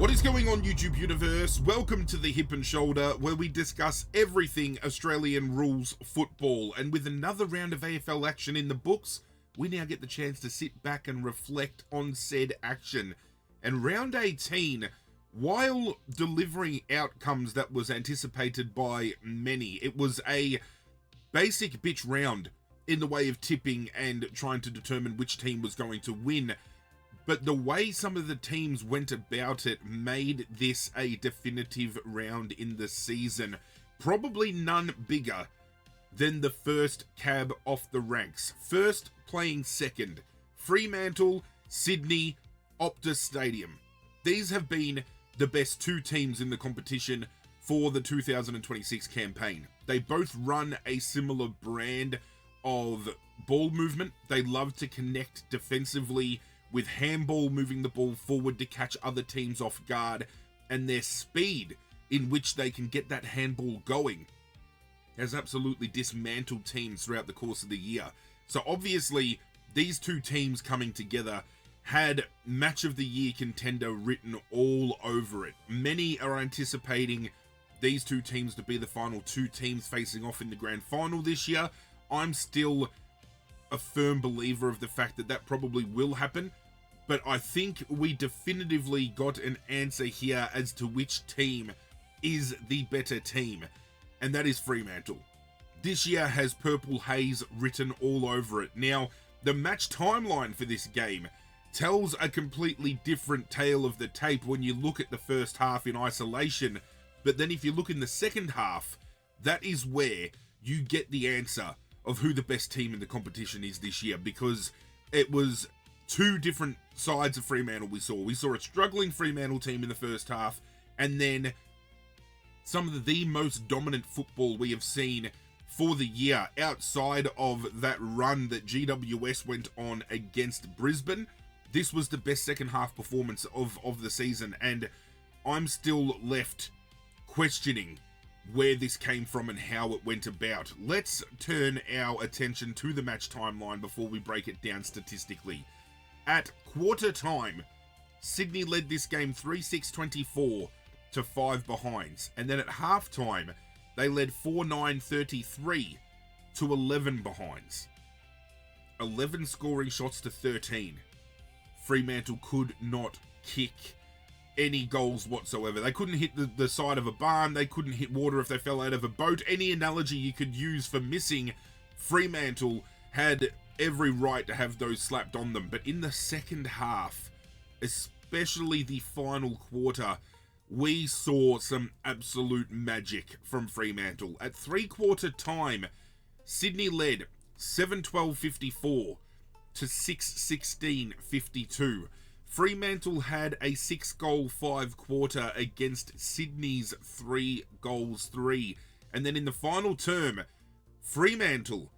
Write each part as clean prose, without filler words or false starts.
What is going on, YouTube universe? Welcome to the Hip and Shoulder, where we discuss everything Australian rules football. And with another round of AFL action in the books, we now get the chance to sit back and reflect on said action. And round 18, while delivering outcomes that was anticipated by many, it was a basic bitch round in the way of tipping and trying to determine which team was going to win. But the way some of the teams went about it made this a definitive round in the season. Probably none bigger than the first cab off the ranks. First playing second, Fremantle, Sydney, Optus Stadium. These have been the best two teams in the competition for the 2026 campaign. They both run a similar brand of ball movement. They love to connect defensively with handball, moving the ball forward to catch other teams off guard, and their speed in which they can get that handball going has absolutely dismantled teams throughout the course of the year. So obviously, these two teams coming together had match of the year contender written all over it. Many are anticipating these two teams to be the final two teams facing off in the grand final this year. I'm still a firm believer of the fact that that probably will happen, but I think we definitively got an answer here as to which team is the better team, and that is Fremantle. This year has Purple Haze written all over it. Now, the match timeline for this game tells a completely different tale of the tape when you look at the first half in isolation, but then if you look in the second half, that is where you get the answer of who the best team in the competition is this year, because it was two different sides of Fremantle we saw. We saw a struggling Fremantle team in the first half, and then some of the most dominant football we have seen for the year outside of that run that GWS went on against Brisbane. This was the best second half performance of the season, and I'm still left questioning where this came from and how it went about. Let's turn our attention to the match timeline before we break it down statistically. At quarter time, Sydney led this game 3-6-24 to 5 behinds. And then at half time, they led 4-9-33 to 11 behinds. 11 scoring shots to 13. Fremantle could not kick any goals whatsoever. They couldn't hit the side of a barn. They couldn't hit water if they fell out of a boat. Any analogy you could use for missing, Fremantle had every right to have those slapped on them. But in the second half, especially the final quarter, we saw some absolute magic from Fremantle. At three-quarter time, Sydney led 7-12-54 to 6-16-52. Fremantle had a 6-goal 5-quarter against Sydney's 3-3. And then in the final term, Fremantle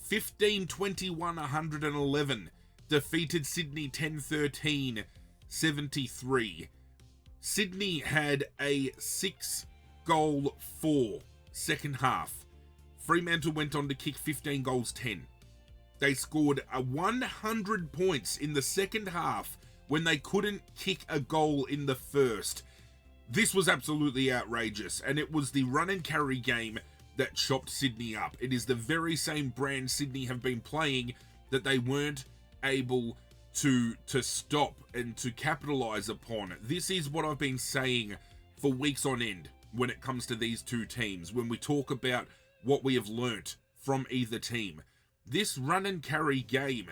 15-21-111 defeated Sydney 10-13-73. Sydney had a 6-goal 4 second half. Fremantle went on to kick 15 goals 10. They scored 100 points in the second half when they couldn't kick a goal in the first. This was absolutely outrageous, and it was the run and carry game that chopped Sydney up. It is the very same brand Sydney have been playing that they weren't able to stop and to capitalize upon. This is what I've been saying for weeks on end when it comes to these two teams, when we talk about what we have learnt from either team. This run and carry game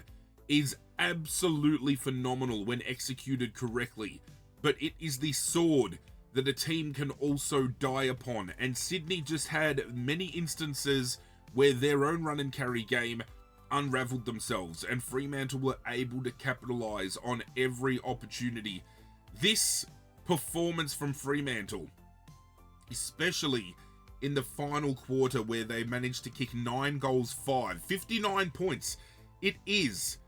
is absolutely phenomenal when executed correctly, but it is the sword that a team can also die upon, and Sydney just had many instances where their own run and carry game unraveled themselves, and Fremantle were able to capitalize on every opportunity. This performance from Fremantle, especially in the final quarter where they managed to kick 9 goals 5, 59 points, it is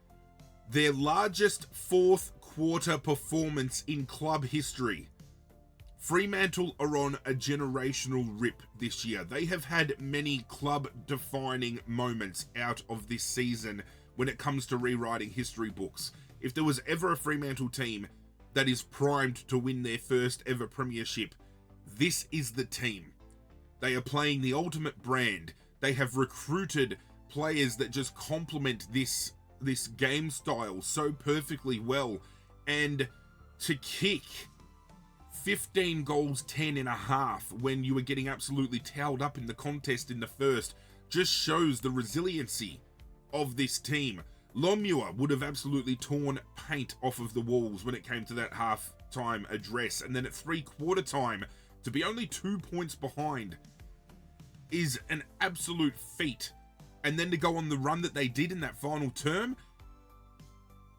their largest fourth quarter performance in club history. Fremantle are on a generational rip this year. They have had many club-defining moments out of this season when it comes to rewriting history books. If there was ever a Fremantle team that is primed to win their first ever premiership. This is the team. They are playing the ultimate brand. They have recruited players that just complement this game style so perfectly well. And to kick 15 goals, 10 and a half when you were getting absolutely towed up in the contest in the first just shows the resiliency of this team. Lomua would have absolutely torn paint off of the walls when it came to that half-time address. And then at three-quarter time, to be only 2 points behind is an absolute feat. And then to go on the run that they did in that final term,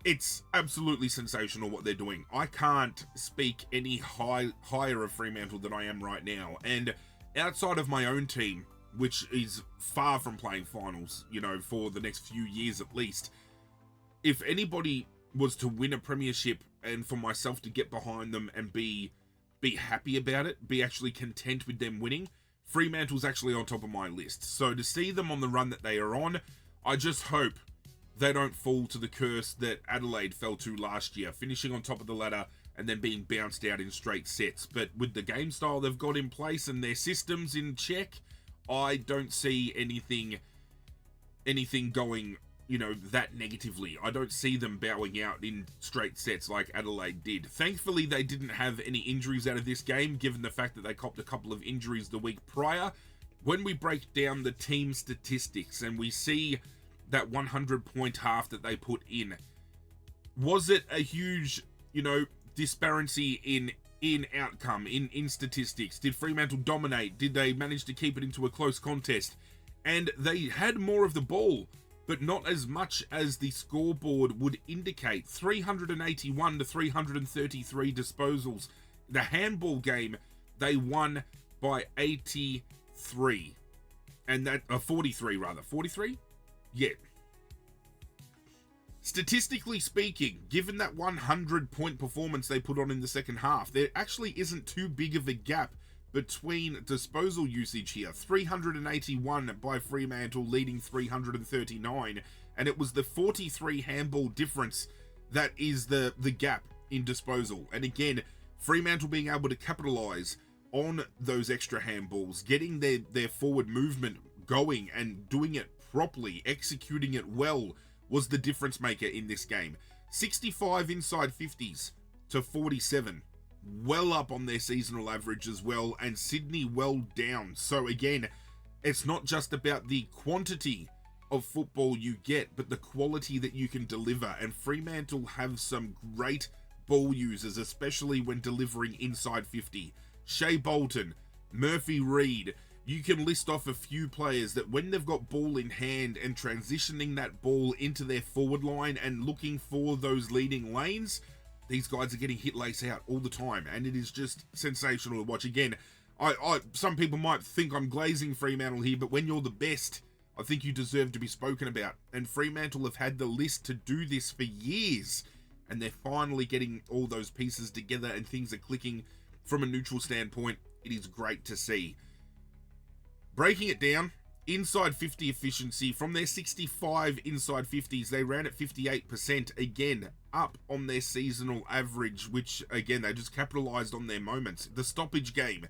it's absolutely sensational what they're doing. I can't speak any higher of Fremantle than I am right now. And outside of my own team, which is far from playing finals, you know, for the next few years at least, if anybody was to win a premiership and for myself to get behind them and be happy about it, be actually content with them winning, Fremantle's actually on top of my list. So to see them on the run that they are on, I just hope they don't fall to the curse that Adelaide fell to last year, finishing on top of the ladder and then being bounced out in straight sets. But with the game style they've got in place and their systems in check, I don't see anything going, you know, that negatively. I don't see them bowing out in straight sets like Adelaide did. Thankfully, they didn't have any injuries out of this game, given the fact that they copped a couple of injuries the week prior. When we break down the team statistics and we see that 100-point half that they put in, was it a huge, you know, disparity in outcome, in statistics? Did Fremantle dominate? Did they manage to keep it into a close contest? And they had more of the ball, but not as much as the scoreboard would indicate. 381 to 333 disposals. The handball game, they won by 83. And that, 43 rather. 43? Yeah. Statistically speaking, given that 100-point performance they put on in the second half, there actually isn't too big of a gap between disposal usage here. 381 by Fremantle, leading 339, and it was the 43 handball difference that is the gap in disposal. And again, Fremantle being able to capitalize on those extra handballs, getting their forward movement going and doing it properly, executing it well, was the difference maker in this game. 65 inside 50s to 47. Well up on their seasonal average as well, and Sydney well down. So again, it's not just about the quantity of football you get, but the quality that you can deliver. And Fremantle have some great ball users, especially when delivering inside 50. Shea Bolton, Murphy Reed. You can list off a few players that when they've got ball in hand and transitioning that ball into their forward line and looking for those leading lanes, these guys are getting hit lace out all the time, and it is just sensational to watch. Again, some people might think I'm glazing Fremantle here, but when you're the best, I think you deserve to be spoken about. And Fremantle have had the list to do this for years, and they're finally getting all those pieces together and things are clicking from a neutral standpoint. It is great to see. Breaking it down, inside 50 efficiency, from their 65 inside 50s, they ran at 58%, again, up on their seasonal average, which, again, they just capitalized on their moments. The stoppage game,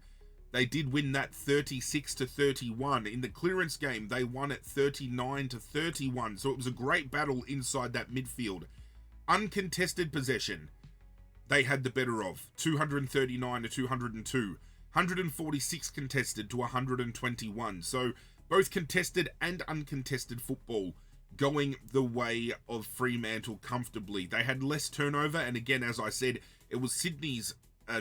they did win that 36 to 31. In the clearance game, they won at 39 to 31, so it was a great battle inside that midfield. Uncontested possession, they had the better of, 239 to 202. 146 contested to 121. So both contested and uncontested football going the way of Fremantle comfortably. They had less turnover, and again, as I said, it was Sydney's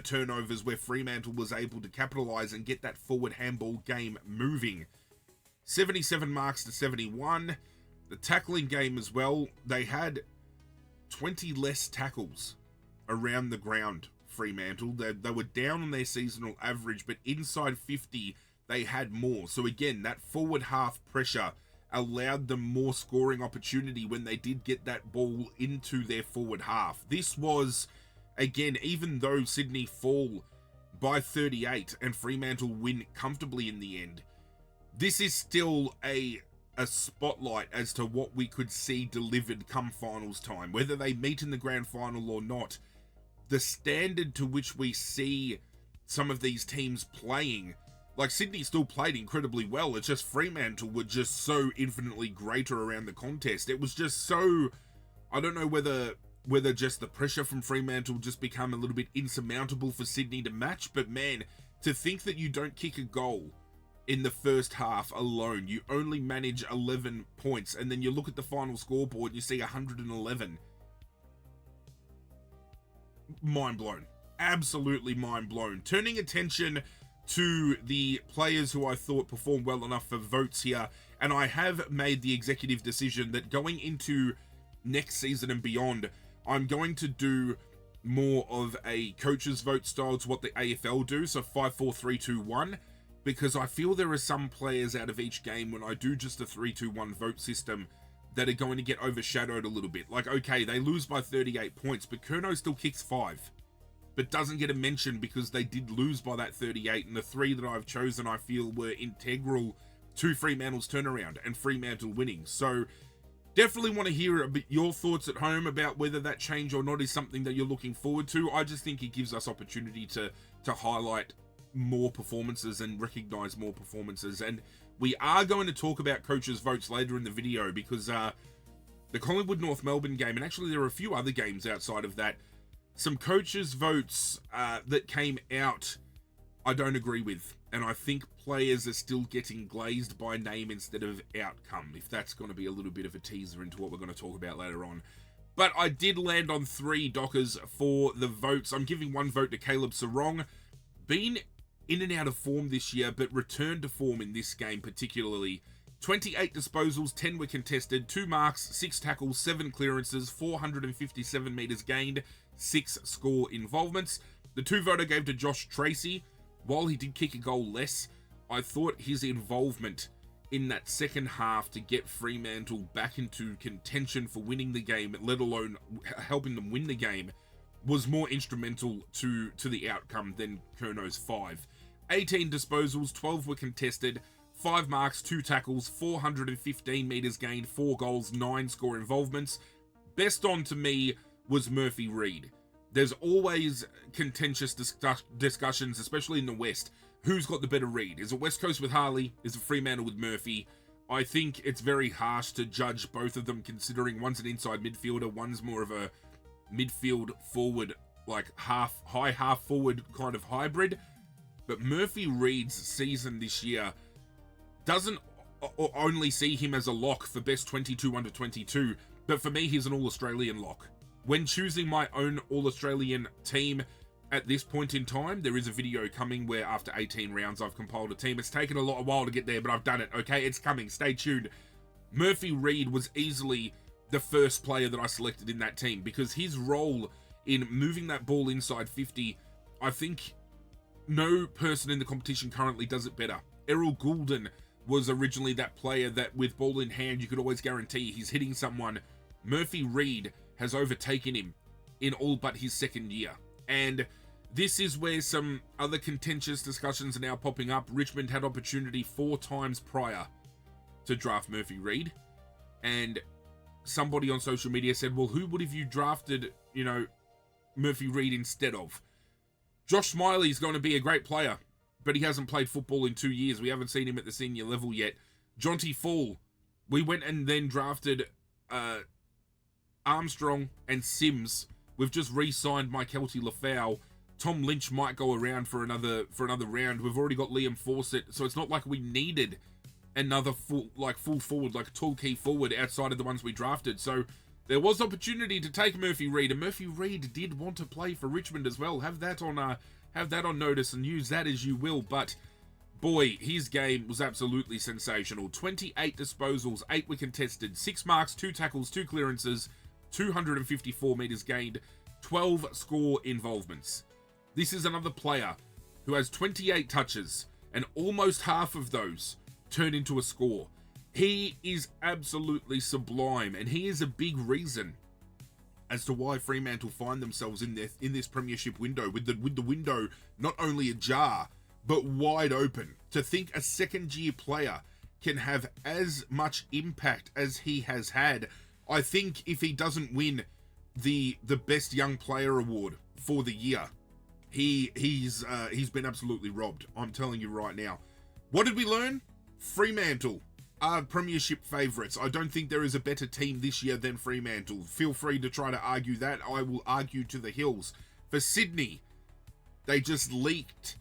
turnovers where Fremantle was able to capitalise and get that forward handball game moving. 77 marks to 71. The tackling game as well, they had 20 less tackles around the ground. Fremantle, they were down on their seasonal average, but inside 50 they had more. So again, that forward half pressure allowed them more scoring opportunity when they did get that ball into their forward half. This was, again, even though Sydney fall by 38 and Fremantle win comfortably in the end, this is still a spotlight as to what we could see delivered come finals time. Whether they meet in the grand final or not, the standard to which we see some of these teams playing, like Sydney still played incredibly well. It's just Fremantle were just so infinitely greater around the contest. It was just so, I don't know whether just the pressure from Fremantle just become a little bit insurmountable for Sydney to match. But man, to think that you don't kick a goal in the first half alone, you only manage 11 points, and then you look at the final scoreboard and you see 111. Mind blown. Absolutely mind blown. Turning attention to the players who I thought performed well enough for votes here, and I have made the executive decision that going into next season and beyond, I'm going to do more of a coach's vote style to what the AFL do, so 5, 4, 3, 2, 1, because I feel there are some players out of each game when I do just a 3, 2, 1 vote system that are going to get overshadowed a little bit. Like, okay, they lose by 38 points, but Curnow still kicks 5. But doesn't get a mention because they did lose by that 38, and the 3 that I've chosen I feel were integral to Fremantle's turnaround and Fremantle winning. So definitely want to hear a bit your thoughts at home about whether that change or not is something that you're looking forward to. I just think it gives us opportunity to highlight more performances and recognize more performances. And we are going to talk about coaches' votes later in the video because the Collingwood North Melbourne game, and actually there are a few other games outside of that, some coaches' votes that came out I don't agree with. And I think players are still getting glazed by name instead of outcome, if that's going to be a little bit of a teaser into what we're going to talk about later on. But I did land on 3 Dockers for the votes. I'm giving 1 vote to Caleb Sarong. Been in and out of form this year, but returned to form in this game particularly. 28 disposals, 10 were contested, 2 marks, 6 tackles, 7 clearances, 457 metres gained, 6 score involvements. The 2 vote I gave to Josh Tracy. While he did kick a goal less, I thought his involvement in that second half to get Fremantle back into contention for winning the game, let alone helping them win the game, was more instrumental to the outcome than Curnow's 5. 18 disposals, 12 were contested, 5 marks, 2 tackles, 415 metres gained, 4 goals, 9 score involvements. Best on to me was Murphy Reid. There's always contentious discussions, especially in the West. Who's got the better read? Is it West Coast with Harley? Is it Fremantle with Murphy? I think it's very harsh to judge both of them, considering one's an inside midfielder, one's more of a midfield forward, like half forward kind of hybrid. But Murphy Reid's season this year doesn't only see him as a lock for best 22 under 22, but for me, he's an All-Australian lock. When choosing my own All-Australian team at this point in time, there is a video coming where after 18 rounds, I've compiled a team. It's taken a while to get there, but I've done it, okay? It's coming. Stay tuned. Murphy Reid was easily the first player that I selected in that team because his role in moving that ball inside 50, I think no person in the competition currently does it better. Errol Goulden was originally that player that with ball in hand, you could always guarantee he's hitting someone. Murphy Reid has overtaken him in all but his second year. And this is where some other contentious discussions are now popping up. Richmond had opportunity 4 times prior to draft Murphy Reid. And somebody on social media said, well, who would have you drafted, Murphy Reid instead of? Josh Smiley's going to be a great player, but he hasn't played football in 2 years. We haven't seen him at the senior level yet. Jonty Fall, we went and then drafted Armstrong and Sims. We've just re-signed Mykelti Lafau. Tom Lynch might go around for another round. We've already got Liam Fawcett, so it's not like we needed another full forward, like a tall key forward outside of the ones we drafted. So there was opportunity to take Murphy Reid, and Murphy Reid did want to play for Richmond as well. Have that on notice and use that as you will. But boy, his game was absolutely sensational. 28 disposals, 8 were contested, 6 marks, 2 tackles, 2 clearances, 254 metres gained, 12 score involvements. This is another player who has 28 touches, and almost half of those turn into a score. He is absolutely sublime, and he is a big reason as to why Fremantle find themselves in this premiership window, with the window not only ajar, but wide open. To think a second-year player can have as much impact as he has had. I think if he doesn't win the Best Young Player award for the year. He's been absolutely robbed. I'm telling you right now. What did we learn? Fremantle are premiership favourites. I don't think there is a better team this year than Fremantle. Feel free to try to argue that. I will argue to the hills. For Sydney, they just leaked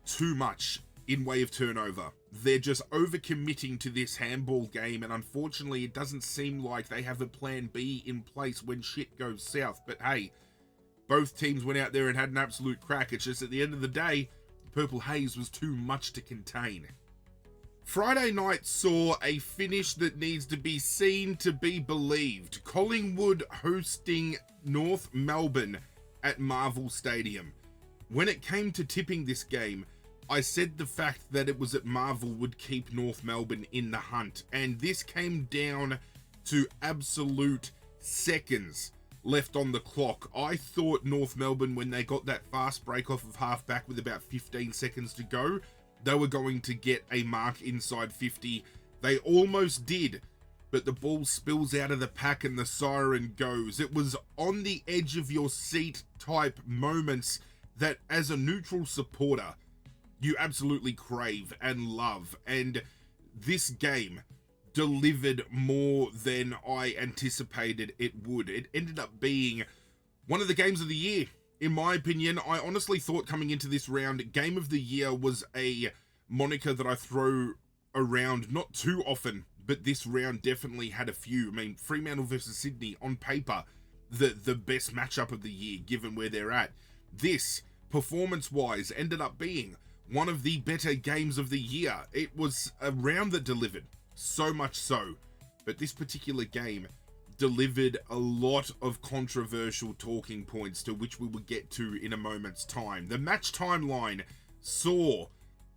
too much in way of turnover. They're just overcommitting to this handball game, and unfortunately it doesn't seem like they have a plan B in place when shit goes south. But hey, both teams went out there and had an absolute crack. It's just at the end of the day, Purple Haze was too much to contain. Friday night saw a finish that needs to be seen to be believed. Collingwood hosting North Melbourne at Marvel Stadium. When it came to tipping this game, I said the fact that it was at Marvel would keep North Melbourne in the hunt, and this came down to absolute seconds left on the clock. I thought North Melbourne, when they got that fast break off of half back with about 15 seconds to go, they were going to get a mark inside 50. They almost did, but the ball spills out of the pack and the siren goes. It was on the edge of your seat type moments that as a neutral supporter, you absolutely crave and love. And this game delivered more than I anticipated it would. It ended up being one of the games of the year. In my opinion, I honestly thought coming into this round, Game of the Year was a moniker that I throw around not too often, but this round definitely had a few. I mean, Fremantle versus Sydney, on paper, the best matchup of the year, given where they're at. This, performance-wise, ended up being one of the better games of the year. It was a round that delivered, so much so. But this particular game delivered a lot of controversial talking points, to which we will get to in a moment's time. The match timeline saw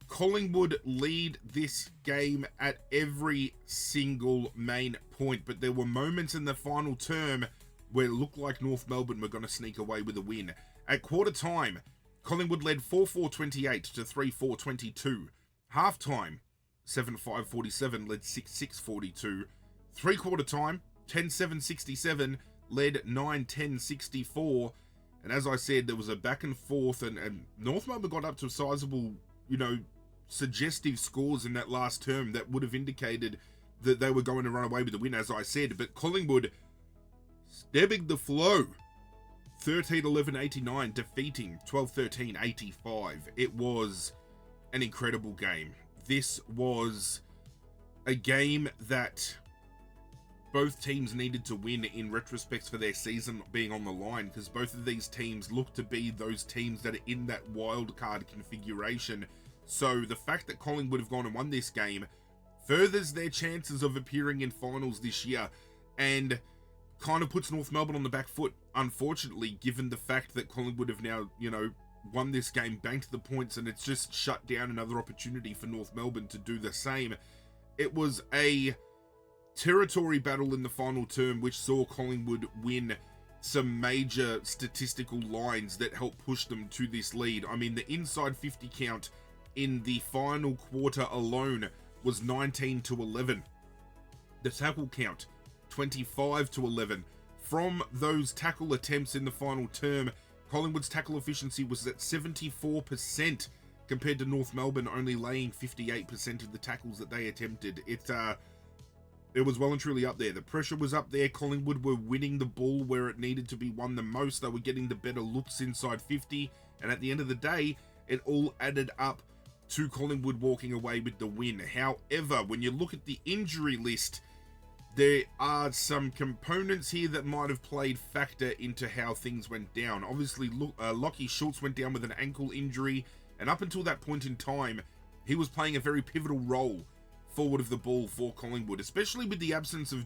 Collingwood lead this game at every single main point, but there were moments in the final term where it looked like North Melbourne were going to sneak away with a win. At quarter time, Collingwood led 4-4-28 to 3-4-22. Half time, 7-5-47 led 6-6-42. Three-quarter time, 10-7-67 led 9-10-64. And as I said, there was a back and forth, and North Melbourne got up to sizable, suggestive scores in that last term that would have indicated that they were going to run away with the win, as I said. But Collingwood stabbing the flow. 13-11-89, defeating 12-13-85. It was an incredible game. This was a game that both teams needed to win in retrospect for their season being on the line, because both of these teams look to be those teams that are in that wild card configuration. So the fact that Collingwood have gone and won this game furthers their chances of appearing in finals this year, and kind of puts North Melbourne on the back foot, unfortunately, given the fact that Collingwood have now, won this game, banked the points, and it's just shut down another opportunity for North Melbourne to do the same. It was a territory battle in the final term, which saw Collingwood win some major statistical lines that helped push them to this lead. I mean, the inside 50 count in the final quarter alone was 19-11. The tackle count, 25-11. From those tackle attempts in the final term, Collingwood's tackle efficiency was at 74% compared to North Melbourne only laying 58% of the tackles that they attempted. It was well and truly up there. The pressure was up there. Collingwood were winning the ball where it needed to be won the most. They were getting the better looks inside 50, and at the end of the day, it all added up to Collingwood walking away with the win. However, when you look at the injury list, there are some components here that might have played factor into how things went down. Obviously, Lachie Schultz went down with an ankle injury, and up until that point in time, he was playing a very pivotal role forward of the ball for Collingwood, especially with the absence of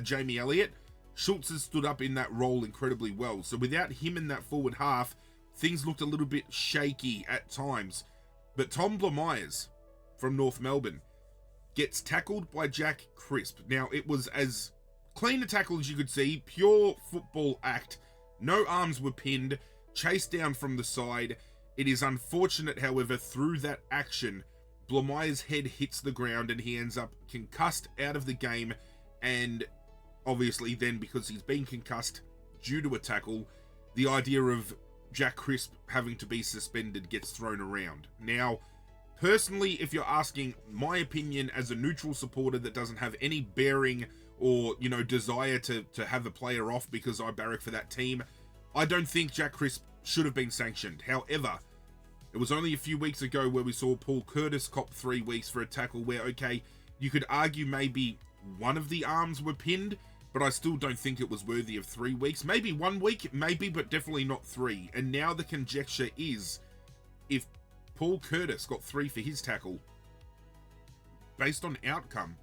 Jamie Elliott. Schultz has stood up in that role incredibly well. So without him in that forward half, things looked a little bit shaky at times. But Tom Blamires from North Melbourne gets tackled by Jack Crisp. Now, it was as clean a tackle as you could see, pure football act. No arms were pinned, chased down from the side. It is unfortunate, however, through that action, Blamires' head hits the ground and he ends up concussed out of the game. And obviously then, because he's been concussed due to a tackle, the idea of Jack Crisp having to be suspended gets thrown around. Now, personally, if you're asking my opinion as a neutral supporter that doesn't have any bearing or, you know, desire to have a player off because I barrack for that team, I don't think Jack Crisp should have been sanctioned. However, it was only a few weeks ago where we saw Paul Curtis cop 3 weeks for a tackle where, okay, you could argue maybe one of the arms were pinned, but I still don't think it was worthy of 3 weeks. Maybe 1 week, maybe, but definitely not 3. And now the conjecture is, if Paul Curtis got 3 for his tackle, based on outcome,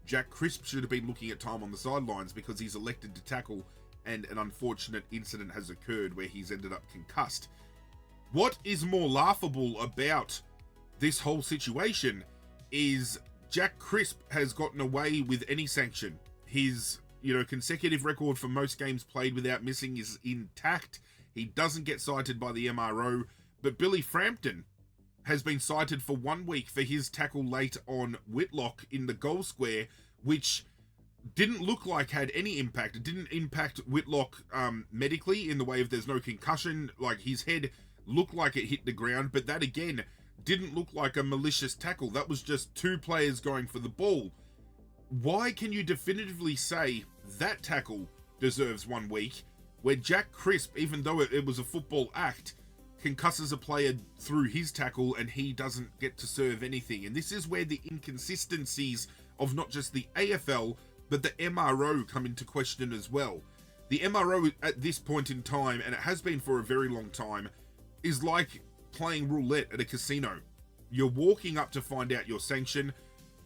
Jack Crisp should have been looking at time on the sidelines because he's elected to tackle and an unfortunate incident has occurred where he's ended up concussed. What is more laughable about this whole situation is Jack Crisp has gotten away with any sanction. His, you know, consecutive record for most games played without missing is intact. He doesn't get cited by the MRO, but Billy Frampton has been cited for 1 week for his tackle late on Whitlock in the goal square, which didn't look like had any impact. It didn't impact Whitlock medically in the way of there's no concussion. Like, his head looked like it hit the ground, but that again didn't look like a malicious tackle. That was just 2 players going for the ball. Why can you definitively say that tackle deserves 1 week, where Jack Crisp, even though it was a football act, concusses a player through his tackle and he doesn't get to serve anything? And this is where the inconsistencies of not just the AFL, but the MRO come into question as well. The MRO at this point in time, and it has been for a very long time, is like playing roulette at a casino. You're walking up to find out your sanction.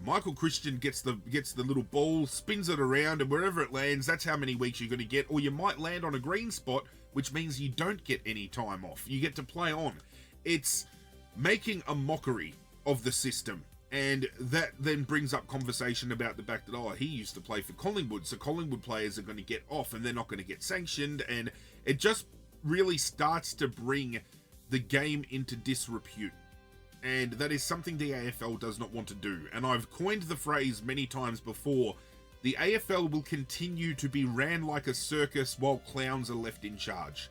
Michael Christian gets the little ball, spins it around, and wherever it lands, that's how many weeks you're going to get. Or you might land on a green spot, which means you don't get any time off. You get to play on. It's making a mockery of the system. And that then brings up conversation about the fact that, oh, he used to play for Collingwood, so Collingwood players are going to get off and they're not going to get sanctioned. And it just really starts to bring the game into disrepute. And that is something the AFL does not want to do. And I've coined the phrase many times before, the AFL will continue to be ran like a circus while clowns are left in charge.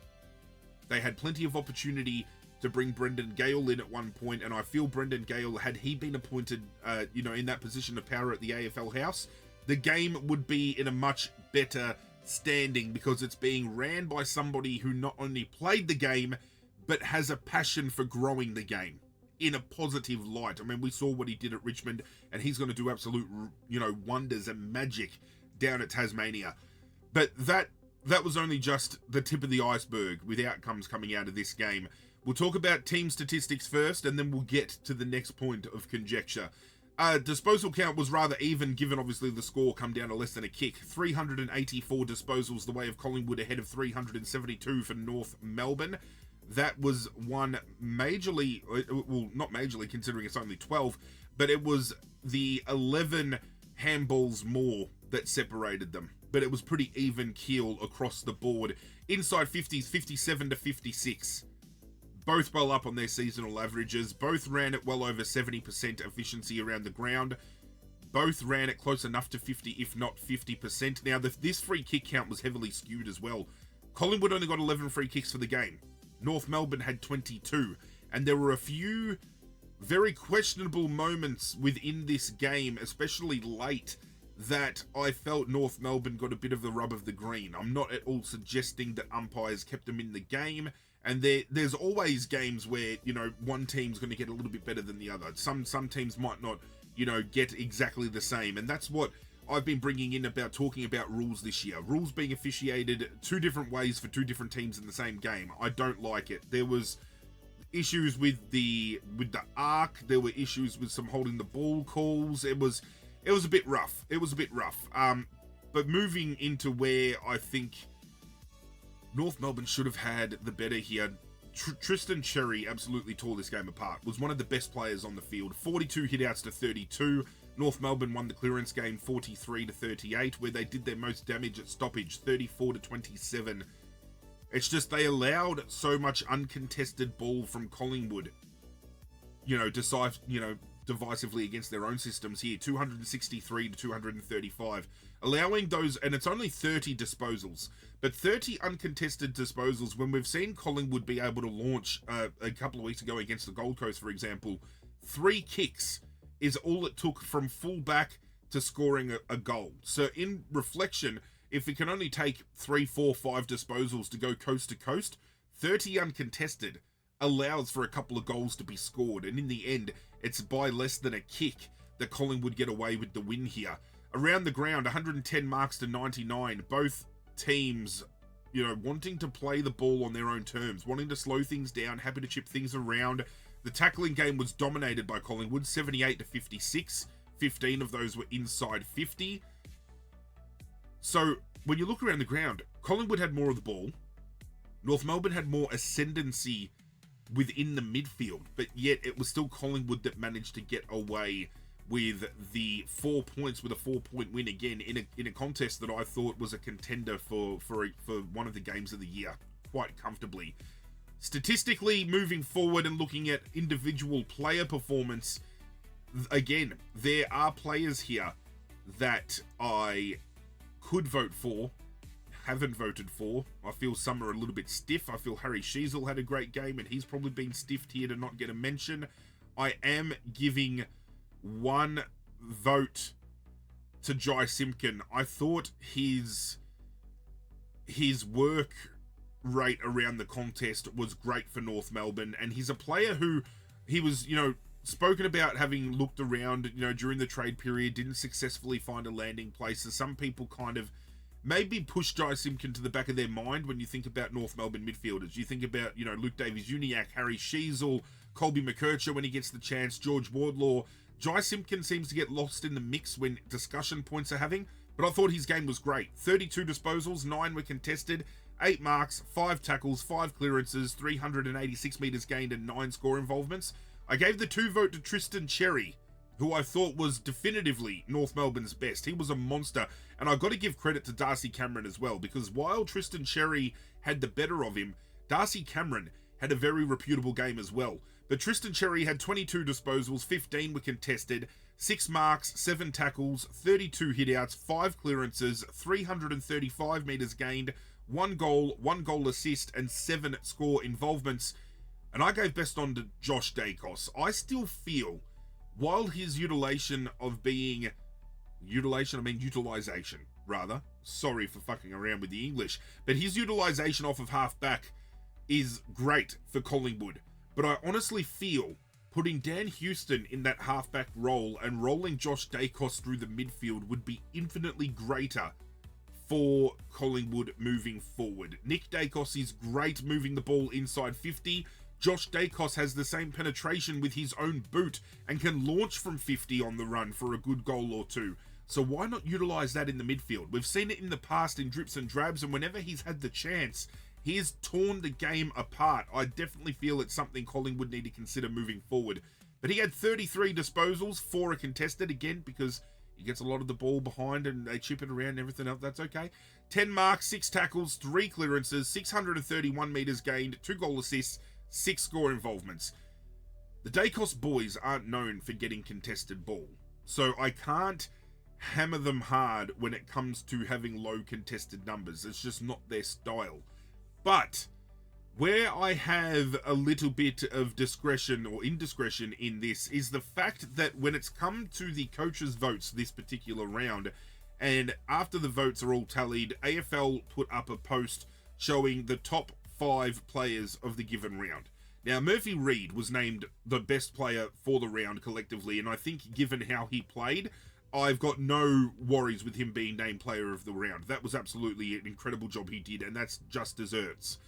They had plenty of opportunity to bring Brendan Gale in at one point, and I feel Brendan Gale, had he been appointed, you know, in that position of power at the AFL House, the game would be in a much better standing because it's being ran by somebody who not only played the game, but has a passion for growing the game in a positive light. I mean, we saw what he did at Richmond, and he's going to do absolute, you know, wonders and magic down at Tasmania. But that was only just the tip of the iceberg with outcomes coming out of this game. We'll talk about team statistics first, and then we'll get to the next point of conjecture. Disposal count was rather even, given obviously the score come down to less than a kick. 384 disposals the way of Collingwood, ahead of 372 for North Melbourne. That was one majorly, well, not majorly considering it's only 12, but it was the 11 handballs more that separated them. But it was pretty even keel across the board. Inside 50s, 57 to 56. Both well up on their seasonal averages. Both ran at well over 70% efficiency around the ground. Both ran at close enough to 50, if not 50%. Now, this free kick count was heavily skewed as well. Collingwood only got 11 free kicks for the game. North Melbourne had 22. And there were a few very questionable moments within this game, especially late, that I felt North Melbourne got a bit of the rub of the green. I'm not at all suggesting that umpires kept them in the game. And there's always games where, you know, one team's going to get a little bit better than the other. Some teams might not, you know, get exactly the same. And that's what I've been bringing in about talking about rules this year. Rules being officiated 2 different ways for 2 different teams in the same game. I don't like it. There was issues with the arc. There were issues with some holding the ball calls. It was a bit rough. It was a bit rough. But moving into where I think North Melbourne should have had the better here. Tristan Cherry absolutely tore this game apart. Was one of the best players on the field. 42 hitouts to 32. North Melbourne won the clearance game 43 to 38, where they did their most damage at stoppage, 34 to 27. It's just they allowed so much uncontested ball from Collingwood, you know, divisively against their own systems here. 263 to 235. allowing those, and it's only 30 disposals, but 30 uncontested disposals, when we've seen Collingwood be able to launch a couple of weeks ago against the Gold Coast, for example, 3 kicks is all it took from fullback to scoring a goal. So in reflection, if it can only take 3, 4, 5 disposals to go coast to coast, 30 uncontested allows for a couple of goals to be scored, and in the end, it's by less than a kick that Collingwood get away with the win here. Around the ground, 110 marks to 99, both teams, wanting to play the ball on their own terms, wanting to slow things down, happy to chip things around. The tackling game was dominated by Collingwood, 78 to 56. 15 of those were inside 50. So when you look around the ground, Collingwood had more of the ball. North Melbourne had more ascendancy within the midfield, but yet it was still Collingwood that managed to get away with the 4 points, with a 4-point win again in a contest that I thought was a contender for one of the games of the year quite comfortably. Statistically, moving forward and looking at individual player performance, again, there are players here that I could vote for, haven't voted for. I feel some are a little bit stiff. I feel Harry Sheezel had a great game, and he's probably been stiffed here to not get a mention. I am giving 1 vote to Jai Simpkin. I thought his work rate around the contest was great for North Melbourne, and he's a player who he was, spoken about having looked around, during the trade period, didn't successfully find a landing place. So some people kind of maybe push Jai Simpkin to the back of their mind when you think about North Melbourne midfielders. You think about, Luke Davies-Uniacke, Harry Sheezel, Colby McKercher when he gets the chance, George Wardlaw. Jai Simpkin seems to get lost in the mix when discussion points are having, but I thought his game was great. 32 disposals, 9 were contested, 8 marks, 5 tackles, 5 clearances, 386 metres gained, and 9 score involvements. I gave the 2 vote to Tristan Cherry, who I thought was definitively North Melbourne's best. He was a monster, and I've got to give credit to Darcy Cameron as well, because while Tristan Cherry had the better of him, Darcy Cameron had a very reputable game as well. But Tristan Cherry had 22 disposals, 15 were contested, 6 marks, 7 tackles, 32 hitouts, 5 clearances, 335 metres gained, 1 goal assist, and 7 score involvements. And I gave best on to Josh Dacos. I still feel, while his utilization, rather. Sorry for fucking around with the English. But his utilization off of half-back is great for Collingwood. But I honestly feel putting Dan Houston in that half-back role and rolling Josh Dacos through the midfield would be infinitely greater for Collingwood moving forward. Nick Dacos is great moving the ball inside 50. Josh Dacos has the same penetration with his own boot and can launch from 50 on the run for a good goal or 2. So why not utilize that in the midfield? We've seen it in the past in drips and drabs, and whenever he's had the chance, he has torn the game apart. I definitely feel it's something Collingwood need to consider moving forward. But he had 33 disposals, 4 are contested, again, because he gets a lot of the ball behind and they chip it around and everything else. That's okay. 10 marks, 6 tackles, 3 clearances, 631 metres gained, 2 goal assists, 6 score involvements. The Dacos boys aren't known for getting contested ball, so I can't hammer them hard when it comes to having low contested numbers. It's just not their style. But where I have a little bit of discretion or indiscretion in this is the fact that when it's come to the coaches' votes this particular round, and after the votes are all tallied, AFL put up a post showing the top 5 players of the given round. Now, Murphy Reid was named the best player for the round collectively, and I think given how he played, I've got no worries with him being named player of the round. That was absolutely an incredible job he did, and that's just desserts.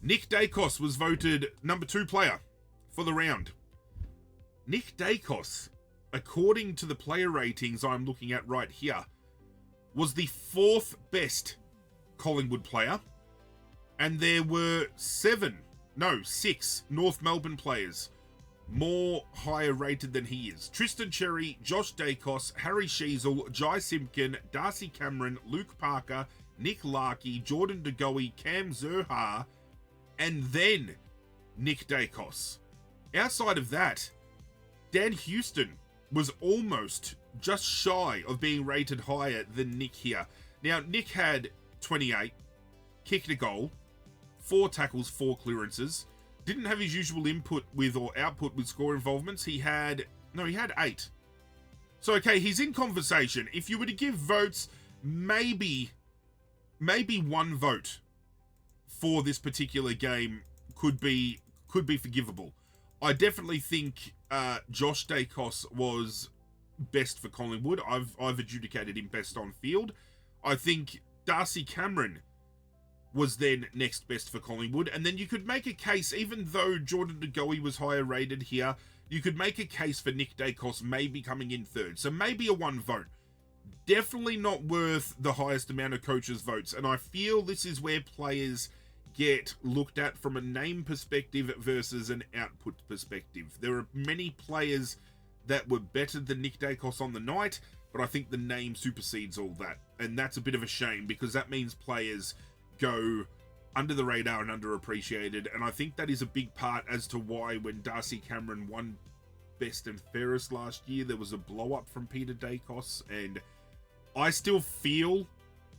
Nick Dacos was voted number 2 player for the round. Nick Dacos, according to the player ratings I'm looking at right here, was the 4th best Collingwood player, and there were 6 North Melbourne players more higher rated than he is. Tristan Cherry, Josh Dacos, Harry Sheezel, Jai Simpkin, Darcy Cameron, Luke Parker, Nick Larkey, Jordan De Goey, Cam Zurhaar, and then Nick Dacos. Outside of that, Dan Houston was almost just shy of being rated higher than Nick here. Now, Nick had 28, kicked a goal, 4 tackles, 4 clearances. Didn't have his usual input with or output with score involvements. He had 8. So, okay, he's in conversation. If you were to give votes, maybe 1 vote for this particular game could be forgivable. I definitely think Josh Dacos was best for Collingwood. I've adjudicated him best on field. I think Darcy Cameron was then next best for Collingwood. And then you could make a case, even though Jordan De Goey was higher rated here, you could make a case for Nick Dacos maybe coming in third. So maybe a 1 vote. Definitely not worth the highest amount of coaches' votes. And I feel this is where players get looked at from a name perspective versus an output perspective. There are many players that were better than Nick Dacos on the night, but I think the name supersedes all that. And that's a bit of a shame, because that means players go under the radar and underappreciated. And I think that is a big part as to why when Darcy Cameron won best and fairest last year, there was a blow up from Peter Dacos. And I still feel,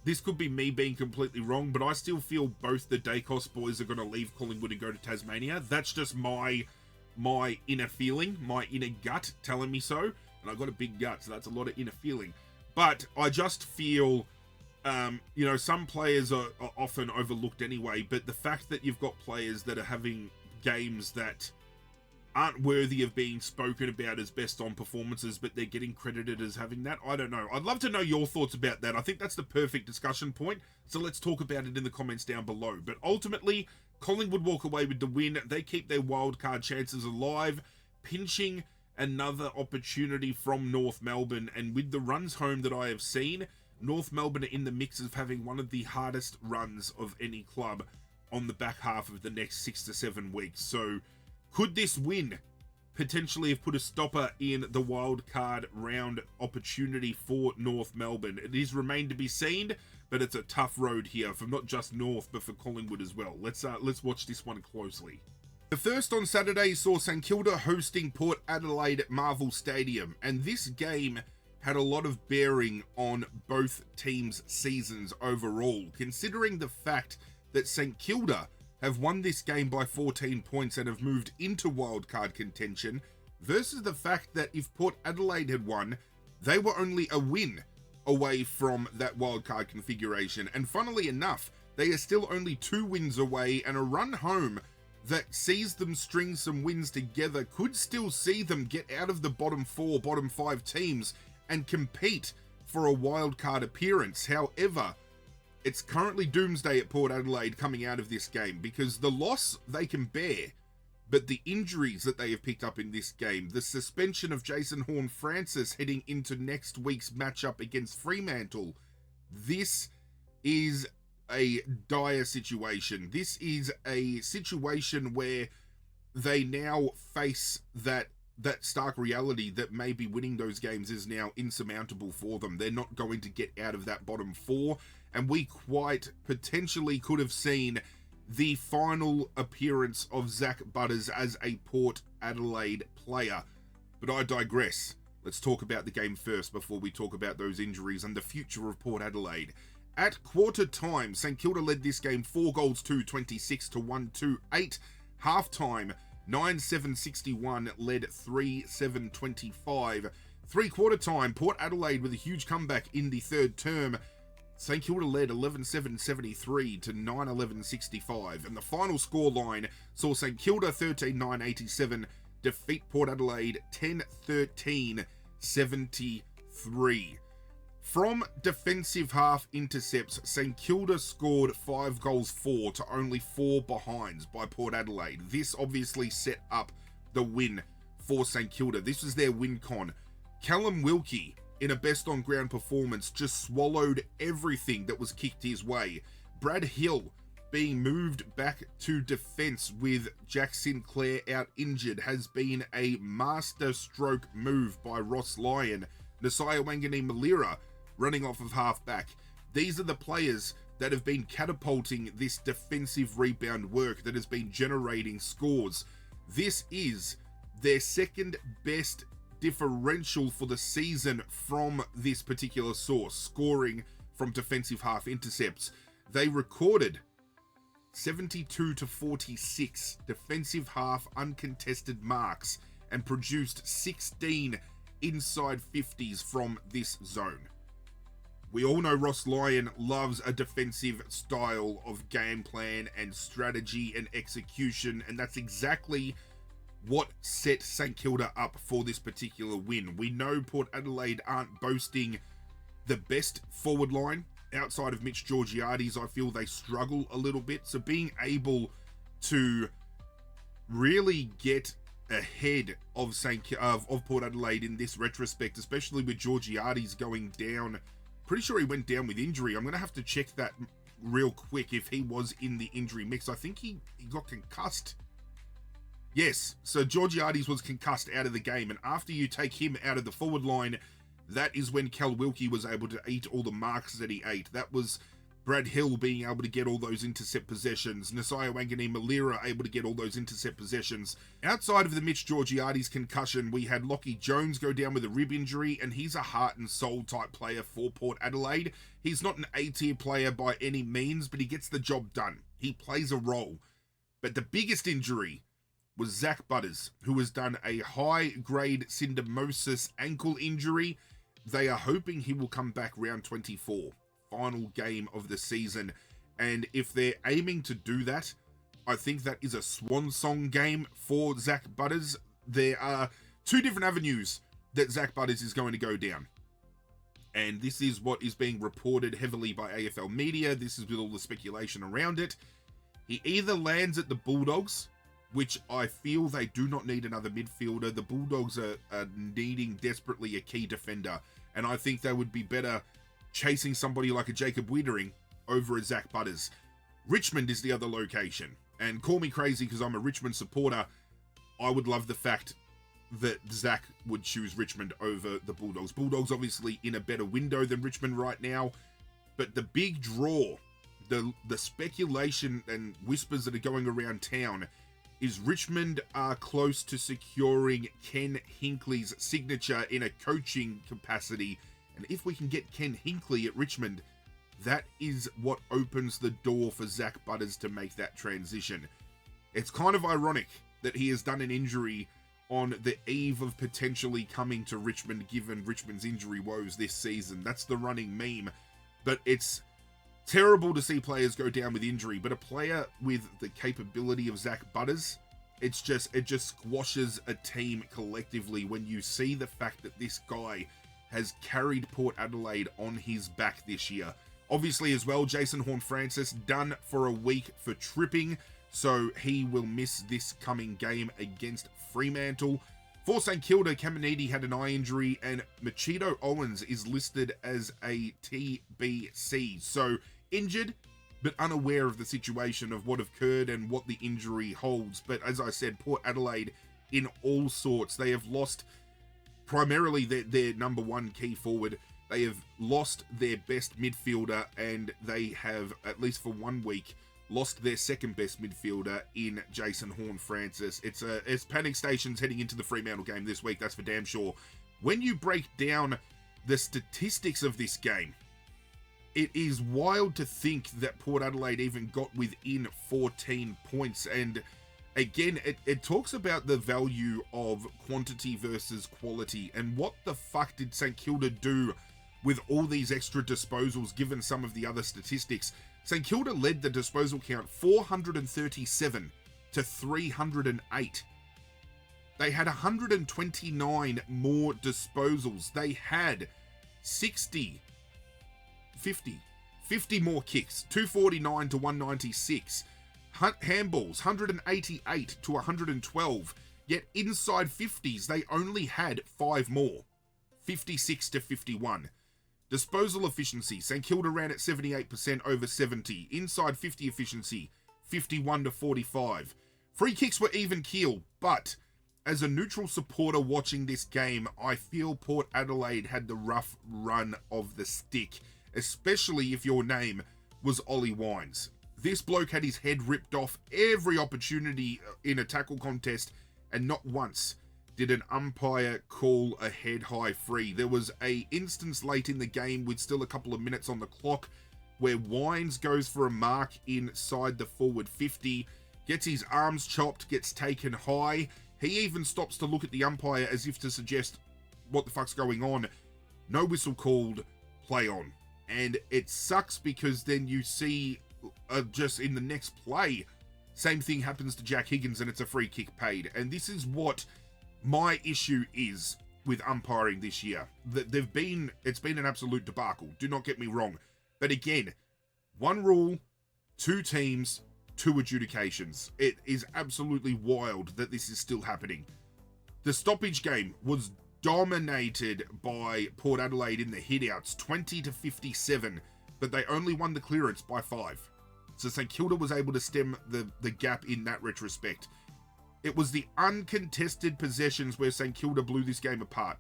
this could be me being completely wrong, but I still feel both the Dacos boys are going to leave Collingwood and go to Tasmania. That's just my inner feeling, my inner gut telling me so. And I've got a big gut, so that's a lot of inner feeling. But I just feel, some players are often overlooked anyway, but the fact that you've got players that are having games that aren't worthy of being spoken about as best on performances, but they're getting credited as having that, I don't know. I'd love to know your thoughts about that. I think that's the perfect discussion point, so let's talk about it in the comments down below. But ultimately, Collingwood walk away with the win. They keep their wildcard chances alive, pinching another opportunity from North Melbourne. And with the runs home that I have seen, North Melbourne are in the mix of having one of the hardest runs of any club on the back half of the next 6 to 7 weeks. So could this win potentially have put a stopper in the wild card round opportunity for North Melbourne? It is remained to be seen, but it's a tough road here for not just North, but for Collingwood as well. Let's watch this one closely. The first on Saturday saw St Kilda hosting Port Adelaide at Marvel Stadium, and this game had a lot of bearing on both teams' seasons overall, considering the fact that St Kilda have won this game by 14 points and have moved into wildcard contention, versus the fact that if Port Adelaide had won, they were only a win away from that wildcard configuration. And funnily enough, they are still only 2 wins away, and a run home that sees them string some wins together could still see them get out of the bottom 4, bottom 5 teams and compete for a wildcard appearance. However, it's currently doomsday at Port Adelaide coming out of this game, because the loss they can bear, but the injuries that they have picked up in this game, the suspension of Jason Horne-Francis heading into next week's matchup against Fremantle, this is a dire situation. This is a situation where they now face that stark reality that maybe winning those games is now insurmountable for them. They're not going to get out of that bottom 4, and we quite potentially could have seen the final appearance of Zach Butters as a Port Adelaide player. But I digress. Let's talk about the game first before we talk about those injuries and the future of Port Adelaide. At quarter time, St Kilda led this game 4 goals to 26 to 128. Half time, 9-7-61 led 3-7-25. 3-quarter time, Port Adelaide with a huge comeback in the third term. St Kilda led 11-7-73 to 9-11-65. And the final scoreline saw St Kilda 13-9-87 defeat Port Adelaide 10-13-73. From defensive half intercepts, St Kilda scored 5 goals for to only 4 behinds by Port Adelaide. This obviously set up the win for St Kilda. This was their win con. Callum Wilkie, in a best on ground performance, just swallowed everything that was kicked his way. Brad Hill being moved back to defense with Jack Sinclair out injured has been a master stroke move by Ross Lyon. Nasiah Wangani-Malira running off of half-back. These are the players that have been catapulting this defensive rebound work that has been generating scores. This is their second best differential for the season from this particular source, scoring from defensive half intercepts. They recorded 72 to 46 defensive half uncontested marks and produced 16 inside 50s from this zone. We all know Ross Lyon loves a defensive style of game plan and strategy and execution, and that's exactly what set St Kilda up for this particular win. We know Port Adelaide aren't boasting the best forward line. Outside of Mitch Georgiades, I feel they struggle a little bit. So being able to really get ahead of Port Adelaide in this retrospect, especially with Georgiades going down, pretty sure he went down with injury. I'm going to have to check that real quick if he was in the injury mix. I think he got concussed. Yes, so Georgiades was concussed out of the game, and after you take him out of the forward line, that is when Cal Wilkie was able to eat all the marks that he ate. That was Brad Hill being able to get all those intercept possessions. Nasiah Wangani-Malira able to get all those intercept possessions. Outside of the Mitch Georgiades concussion, we had Lockie Jones go down with a rib injury, and he's a heart and soul type player for Port Adelaide. He's not an A-tier player by any means, but he gets the job done. He plays a role. But the biggest injury was Zach Butters, who has done a high-grade syndesmosis ankle injury. They are hoping he will come back round 24, final game of the season. And if they're aiming to do that, I think that is a swan song game for Zach Butters. There are two different avenues that Zach Butters is going to go down. And this is what is being reported heavily by AFL media. This is with all the speculation around it. He either lands at the Bulldogs, which I feel they do not need another midfielder. The Bulldogs are needing desperately a key defender, and I think they would be better chasing somebody like a Jacob Wiedering over a Zach Butters. Richmond is the other location, and call me crazy because I'm a Richmond supporter. I would love the fact that Zach would choose Richmond over the Bulldogs. Bulldogs obviously in a better window than Richmond right now, but the big draw, the speculation and whispers that are going around town is Richmond are close to securing Ken Hinkley's signature in a coaching capacity. And if we can get Ken Hinkley at Richmond, that is what opens the door for Zach Butters to make that transition. It's kind of ironic that he has done an injury on the eve of potentially coming to Richmond, given Richmond's injury woes this season. That's the running meme. But it's terrible to see players go down with injury, but a player with the capability of Zach Butters, it just squashes a team collectively when you see the fact that this guy has carried Port Adelaide on his back this year. Obviously as well, Jason Horne-Francis done for a week for tripping, so he will miss this coming game against Fremantle. For St Kilda, Caminiti had an eye injury, and Machito Owens is listed as a TBC. So injured, but unaware of the situation of what occurred and what the injury holds. But as I said, Port Adelaide in all sorts. They have lost primarily their number one key forward. They have lost their best midfielder, and they have, at least for 1 week, lost their second best midfielder in Jason Horne-Francis. It's panic stations heading into the Fremantle game this week, that's for damn sure. When you break down the statistics of this game, it is wild to think that Port Adelaide even got within 14 points. And again, it talks about the value of quantity versus quality. And what the fuck did St Kilda do with all these extra disposals, given some of the other statistics? St Kilda led the disposal count 437 to 308. They had 129 more disposals. They had 50 more kicks, 249 to 196. Handballs, 188 to 112. Yet inside 50s, they only had 5 more, 56 to 51. Disposal efficiency, St Kilda ran at 78% over 70. Inside 50 efficiency, 51 to 45. Free kicks were even keel, but as a neutral supporter watching this game, I feel Port Adelaide had the rough run of the stick, especially if your name was Ollie Wines. This bloke had his head ripped off every opportunity in a tackle contest, and not once did an umpire call a head-high free. There was a instance late in the game with still a couple of minutes on the clock where Wines goes for a mark inside the forward 50, gets his arms chopped, gets taken high. He even stops to look at the umpire as if to suggest, what the fuck's going on? No whistle called, play on. And it sucks because then you see just in the next play, same thing happens to Jack Higgins and it's a free kick paid. And this is what my issue is with umpiring this year. It's been an absolute debacle. Do not get me wrong. But again, one rule, two teams, two adjudications. It is absolutely wild that this is still happening. The stoppage game was dominated by Port Adelaide in the hitouts, 20-57, but they only won the clearance by 5. So St Kilda was able to stem the gap in that retrospect. It was the uncontested possessions where St Kilda blew this game apart.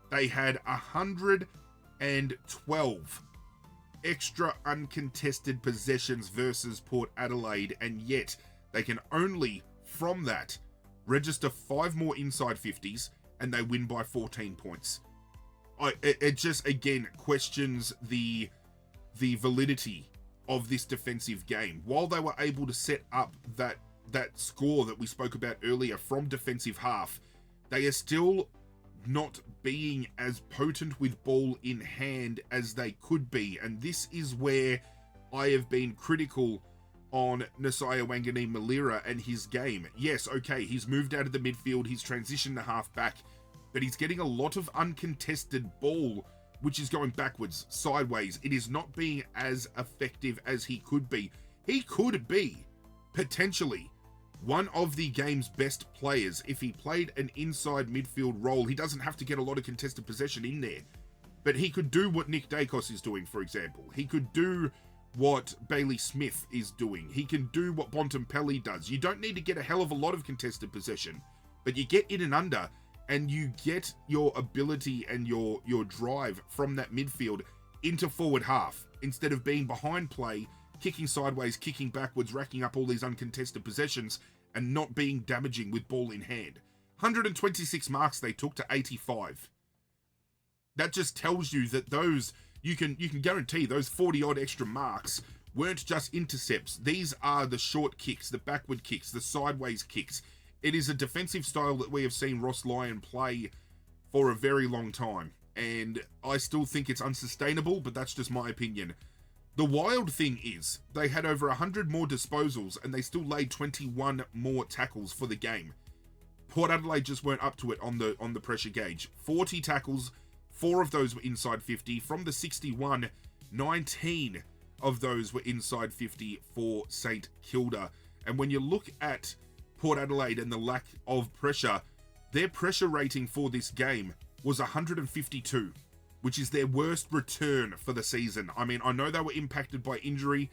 They had 112 extra uncontested possessions versus Port Adelaide, and yet they can only, from that, register 5 more inside 50s, and they win by 14 points. It just, again, questions the validity of this defensive game. While they were able to set up that score that we spoke about earlier from defensive half, they are still not being as potent with ball in hand as they could be. And this is where I have been critical on Nasiah Wanganeen-Malira and his game. Yes, okay, he's moved out of the midfield, he's transitioned to half-back, but he's getting a lot of uncontested ball, which is going backwards, sideways. It is not being as effective as he could be. He could be, potentially, one of the game's best players if he played an inside midfield role. He doesn't have to get a lot of contested possession in there, but he could do what Nick Dacos is doing, for example. He could do what Bailey Smith is doing. He can do what Bontempelli does. You don't need to get a hell of a lot of contested possession, but you get in and under, and you get your ability and your drive from that midfield into forward half, instead of being behind play, kicking sideways, kicking backwards, racking up all these uncontested possessions, and not being damaging with ball in hand. 126 marks they took to 85. That just tells you that those, you can guarantee those 40-odd extra marks weren't just intercepts. These are the short kicks, the backward kicks, the sideways kicks. It is a defensive style that we have seen Ross Lyon play for a very long time, and I still think it's unsustainable, but that's just my opinion. The wild thing is, they had over 100 more disposals, and they still laid 21 more tackles for the game. Port Adelaide just weren't up to it on the pressure gauge. 40 tackles, 4 of those were inside 50. From the 61, 19 of those were inside 50 for St Kilda. And when you look at Port Adelaide and the lack of pressure, their pressure rating for this game was 152. Which is their worst return for the season. I mean, I know they were impacted by injury,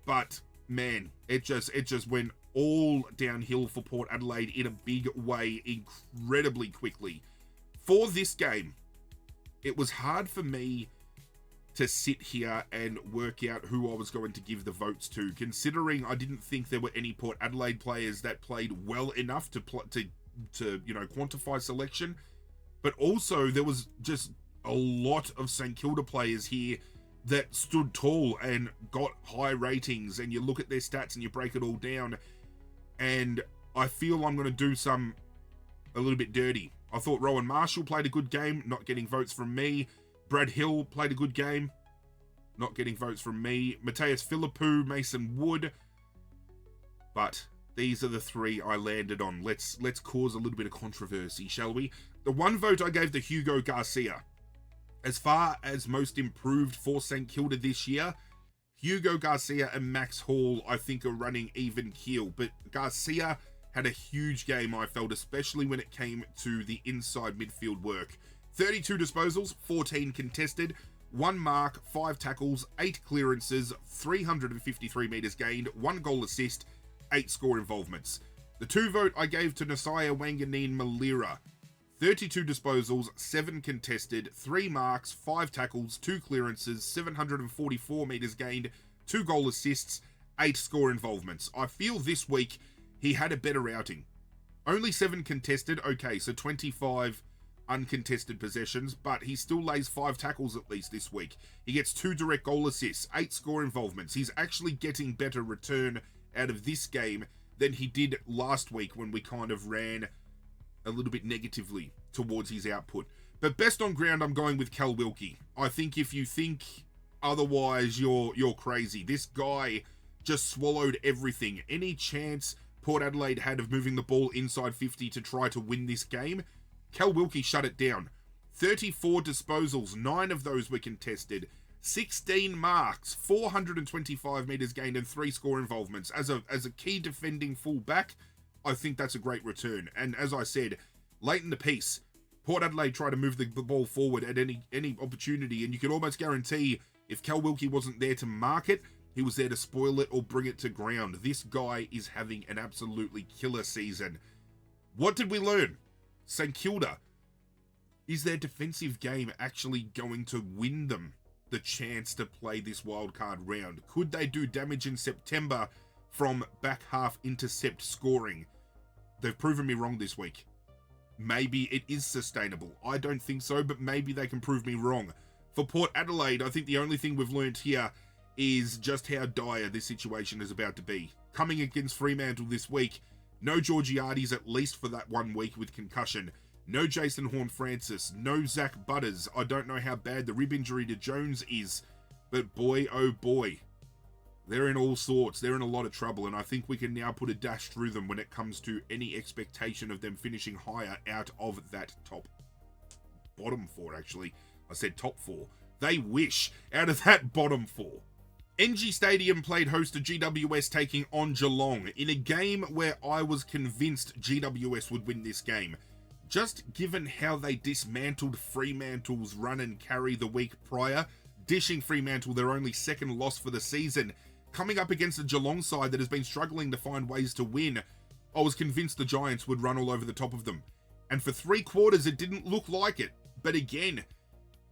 but man, it just went all downhill for Port Adelaide in a big way, incredibly quickly. For this game, it was hard for me to sit here and work out who I was going to give the votes to, considering I didn't think there were any Port Adelaide players that played well enough to quantify selection, but also there was just a lot of St Kilda players here that stood tall and got high ratings, and you look at their stats and you break it all down, and I feel I'm going to do a little bit dirty. I thought Rowan Marshall played a good game, not getting votes from me. Brad Hill played a good game, not getting votes from me. Mateus Philippou, Mason Wood, but these are the 3 I landed on. Let's cause a little bit of controversy, shall we? The one vote I gave to Hugo Garcia. As far as most improved for St Kilda this year, Hugo Garcia and Max Hall, I think, are running even keel. But Garcia had a huge game, I felt, especially when it came to the inside midfield work. 32 disposals, 14 contested, 1 mark, 5 tackles, 8 clearances, 353 metres gained, 1 goal assist, 8 score involvements. The 2 vote I gave to Nasiah Wanganeen-Malira. 32 disposals, 7 contested, 3 marks, 5 tackles, 2 clearances, 744 metres gained, 2 goal assists, 8 score involvements. I feel this week he had a better outing. Only 7 contested. Okay, so 25 uncontested possessions, but he still lays 5 tackles at least this week. He gets 2 direct goal assists, 8 score involvements. He's actually getting better return out of this game than he did last week when we kind of ran a little bit negatively towards his output. But best on ground, I'm going with Cal Wilkie. I think if you think otherwise, you're crazy. This guy just swallowed everything. Any chance Port Adelaide had of moving the ball inside 50 to try to win this game, Cal Wilkie shut it down. 34 disposals, 9 of those were contested, 16 marks, 425 metres gained, and 3 score involvements. As a key defending fullback, I think that's a great return. And as I said, late in the piece, Port Adelaide tried to move the ball forward at any opportunity, and you could almost guarantee if Cal Wilkie wasn't there to mark it, he was there to spoil it or bring it to ground. This guy is having an absolutely killer season. What did we learn? St Kilda, is their defensive game actually going to win them the chance to play this wildcard round? Could they do damage in September from back half intercept scoring? They've proven me wrong this week. Maybe it is sustainable. I don't think so, but maybe they can prove me wrong. For Port Adelaide, I think the only thing we've learned here is just how dire this situation is about to be. Coming against Fremantle this week, no Georgiades at least for that 1 week with concussion. No Jason Horne-Francis. No Zach Butters. I don't know how bad the rib injury to Jones is, but boy, oh boy, they're in all sorts. They're in a lot of trouble, and I think we can now put a dash through them when it comes to any expectation of them finishing higher out of that bottom 4, actually. I said top 4. They wish out of that bottom 4. NG Stadium played host to GWS taking on Geelong in a game where I was convinced GWS would win this game. Just given how they dismantled Fremantle's run and carry the week prior, dishing Fremantle their only 2nd loss for the season, coming up against a Geelong side that has been struggling to find ways to win, I was convinced the Giants would run all over the top of them. And for 3 quarters, it didn't look like it. But again,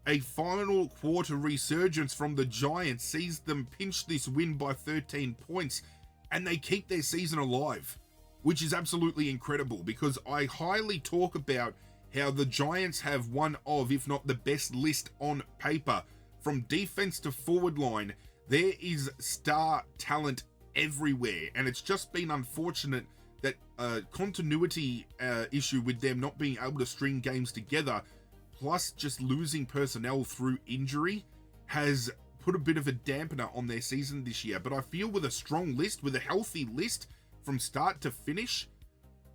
a final quarter resurgence from the Giants sees them pinch this win by 13 points, and they keep their season alive, which is absolutely incredible, because I highly talk about how the Giants have one of, if not the best list on paper. From defense to forward line, there is star talent everywhere, and it's just been unfortunate that continuity issue with them not being able to string games together, plus just losing personnel through injury, has put a bit of a dampener on their season this year. But I feel with a strong list, with a healthy list from start to finish,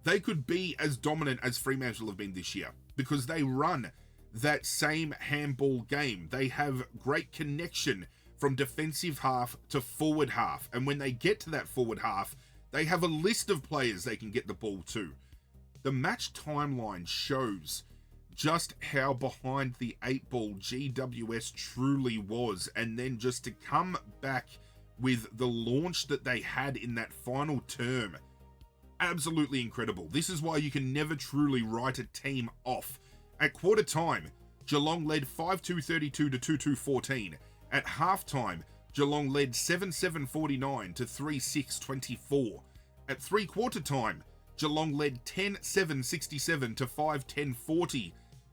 they could be as dominant as Fremantle have been this year, because they run that same handball game. They have great connection from defensive half to forward half, and when they get to that forward half, they have a list of players they can get the ball to. The match timeline shows just how behind the 8 ball GWS truly was, and then just to come back with the launch that they had in that final term, absolutely incredible. This is why you can never truly write a team off. At quarter time, Geelong led 5-2-32 to 2-2-14. At halftime, Geelong led 7-7-49 to 3-6-24. At three-quarter time, Geelong led 10-7-67 to 5-10-40.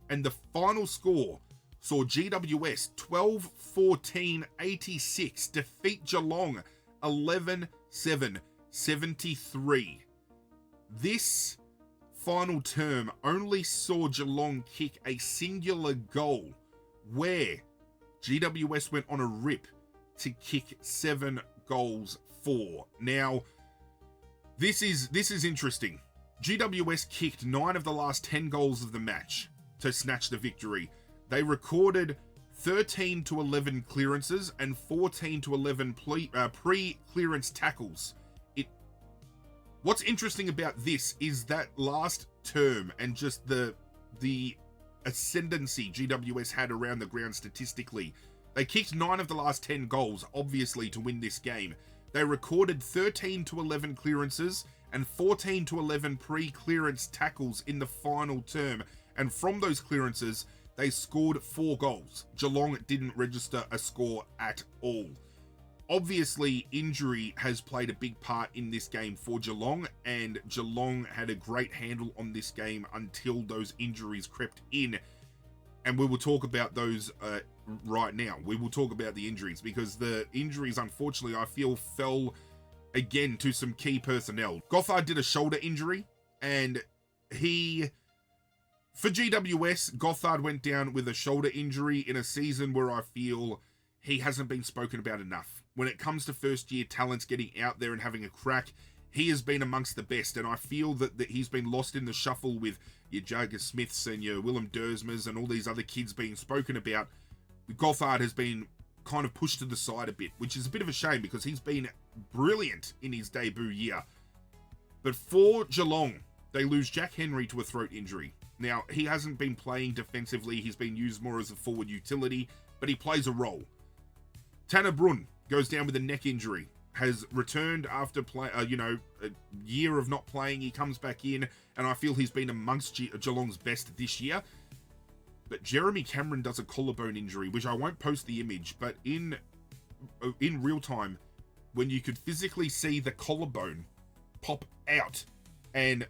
And the final score saw GWS 12-14-86 defeat Geelong 11-7-73. This final term only saw Geelong kick a singular goal, where GWS went on a rip to kick 7 goals for. Now, this is interesting. GWS kicked 9 of the last 10 goals of the match to snatch the victory. They recorded 13-11 clearances and 14-11 pre-clearance tackles. What's interesting about this is that last term and just the ascendancy GWS had around the ground statistically. They kicked 9 of the last 10 goals, obviously, to win this game. They recorded 13-11 clearances and 14-11 pre-clearance tackles in the final term. And from those clearances, they scored 4 goals. Geelong didn't register a score at all. Obviously, injury has played a big part in this game for Geelong, and Geelong had a great handle on this game until those injuries crept in. And we will talk about those right now. We will talk about the injuries, because the injuries, unfortunately, I feel fell again to some key personnel. Gothard did a shoulder injury, and for GWS, Gothard went down with a shoulder injury in a season where I feel he hasn't been spoken about enough. When it comes to first-year talents getting out there and having a crack, he has been amongst the best, and I feel that he's been lost in the shuffle with your Jagger Smiths and your Willem Dersmers and all these other kids being spoken about. Gothard has been kind of pushed to the side a bit, which is a bit of a shame because he's been brilliant in his debut year. But for Geelong, they lose Jack Henry to a throat injury. Now, he hasn't been playing defensively. He's been used more as a forward utility, but he plays a role. Tanner Brunn goes down with a neck injury, has returned after a year of not playing. He comes back in, and I feel he's been amongst Geelong's best this year. But Jeremy Cameron does a collarbone injury, which I won't post the image, but in real time, when you could physically see the collarbone pop out, and,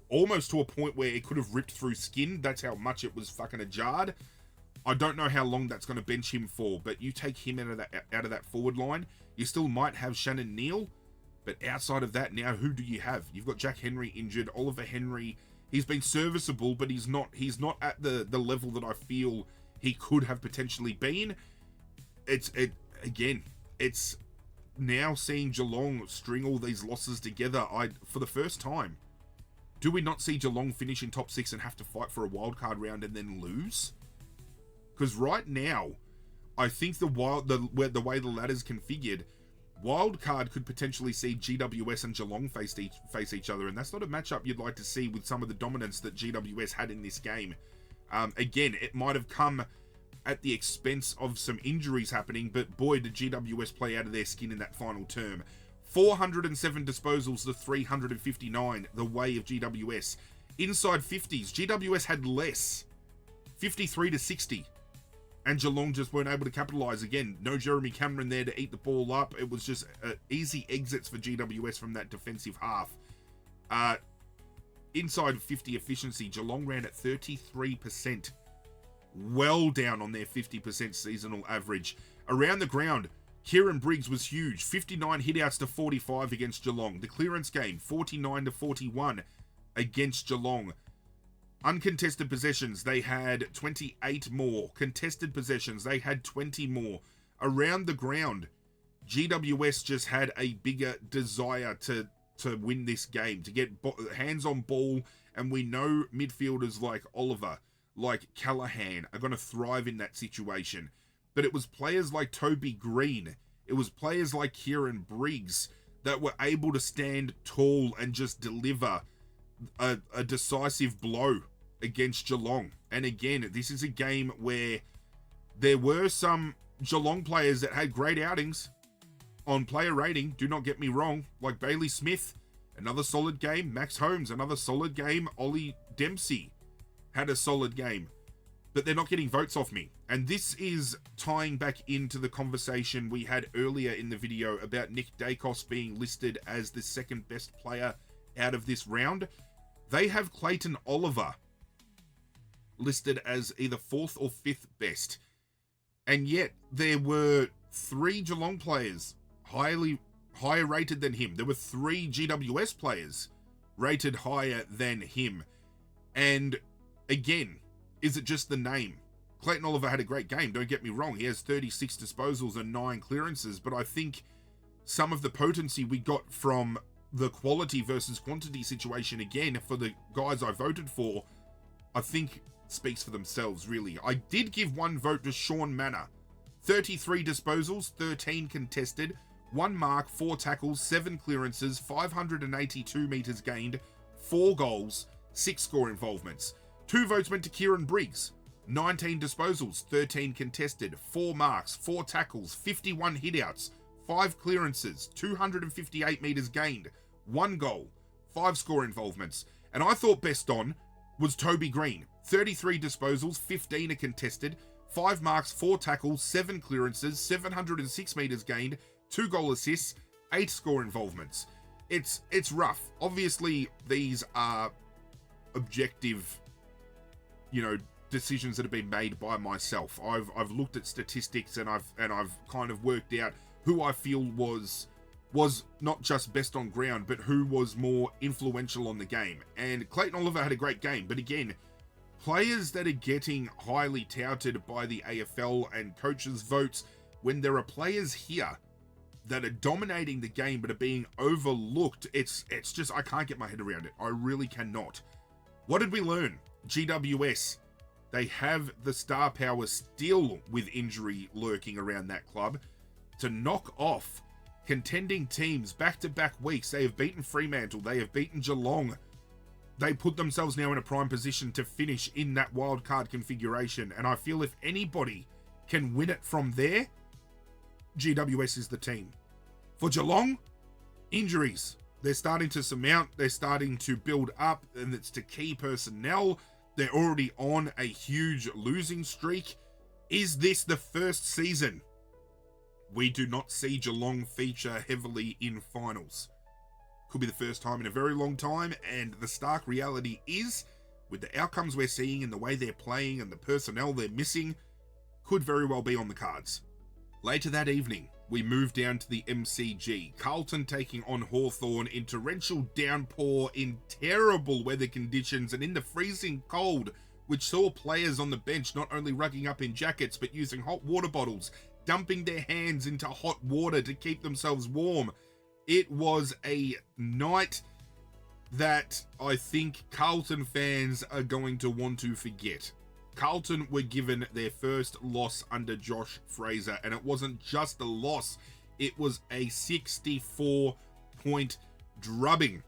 almost to a point where it could have ripped through skin, that's how much it was fucking ajarred. I don't know how long that's going to bench him for, but you take him out of that forward line, you still might have Shannon Neal, but outside of that, now who do you have? You've got Jack Henry injured, Oliver Henry. He's been serviceable, but he's not at the level that I feel he could have potentially been. It's now seeing Geelong string all these losses together. For the first time, do we not see Geelong finish in top 6 and have to fight for a wildcard round and then lose? Because right now, I think the way the ladder's configured, wildcard could potentially see GWS and Geelong face each other, and that's not a matchup you'd like to see with some of the dominance that GWS had in this game. Again, it might have come at the expense of some injuries happening, but boy, did GWS play out of their skin in that final term. 407 disposals to 359, the way of GWS. Inside 50s, GWS had less, 53 to 60. And Geelong just weren't able to capitalise again. No Jeremy Cameron there to eat the ball up. It was just easy exits for GWS from that defensive half. Inside 50 efficiency, Geelong ran at 33%. Well down on their 50% seasonal average. Around the ground, Kieran Briggs was huge. 59 hitouts to 45 against Geelong. The clearance game, 49 to 41 against Geelong. Uncontested possessions, they had 28 more. Contested possessions, they had 20 more. Around the ground, GWS just had a bigger desire to win this game, to get hands on ball, and we know midfielders like Oliver, like Callahan, are going to thrive in that situation. But it was players like Toby Green, it was players like Kieran Briggs that were able to stand tall and just deliver a decisive blow against Geelong. And again, this is a game where there were some Geelong players that had great outings on player rating, do not get me wrong, like Bailey Smith, another solid game. Max Holmes, another solid game. Ollie Dempsey had a solid game, but they're not getting votes off me. And this is tying back into the conversation we had earlier in the video about Nick Dacos being listed as the second best player out of this round. They have Clayton Oliver listed as either 4th or 5th best. And yet there were 3 Geelong players higher rated than him. There were 3 GWS players rated higher than him. And again, is it just the name? Clayton Oliver had a great game, don't get me wrong. He has 36 disposals and 9 clearances, but I think some of the potency we got from the quality versus quantity situation, again, for the guys I voted for, I think speaks for themselves, really. I did give 1 vote to Sean Manor. 33 disposals, 13 contested, 1 mark, 4 tackles, 7 clearances, 582 metres gained, 4 goals, 6 score involvements. 2 votes went to Kieran Briggs. 19 disposals, 13 contested, 4 marks, 4 tackles, 51 hitouts, 5 clearances, 258 metres gained, 1 goal, 5 score involvements. And I thought best on was Toby Green. 33 disposals, 15 are contested, 5 marks, 4 tackles, 7 clearances, 706 metres gained, 2 goal assists, 8 score involvements. It's rough. Obviously, these are objective, decisions that have been made by myself. I've looked at statistics and I've kind of worked out who I feel was not just best on ground, but who was more influential on the game. And Clayton Oliver had a great game, but again, players that are getting highly touted by the AFL and coaches' votes, when there are players here that are dominating the game but are being overlooked, it's just, I can't get my head around it. I really cannot. What did we learn? GWS, they have the star power still with injury lurking around that club to knock off contending teams back-to-back weeks. They have beaten Fremantle. They have beaten Geelong. They put themselves now in a prime position to finish in that wildcard configuration. And I feel if anybody can win it from there, GWS is the team. For Geelong, injuries. They're starting to surmount. They're starting to build up, and it's to key personnel. They're already on a huge losing streak. Is this the first season we do not see Geelong feature heavily in finals? Could be the first time in a very long time, and the stark reality is, with the outcomes we're seeing and the way they're playing and the personnel they're missing, could very well be on the cards. Later that evening, we move down to the MCG. Carlton taking on Hawthorn in torrential downpour, in terrible weather conditions, and in the freezing cold, which saw players on the bench not only rugging up in jackets, but using hot water bottles, dumping their hands into hot water to keep themselves warm. It was a night that I think Carlton fans are going to want to forget. Carlton were given their first loss under Josh Fraser, and it wasn't just a loss, it was a 64-point drubbing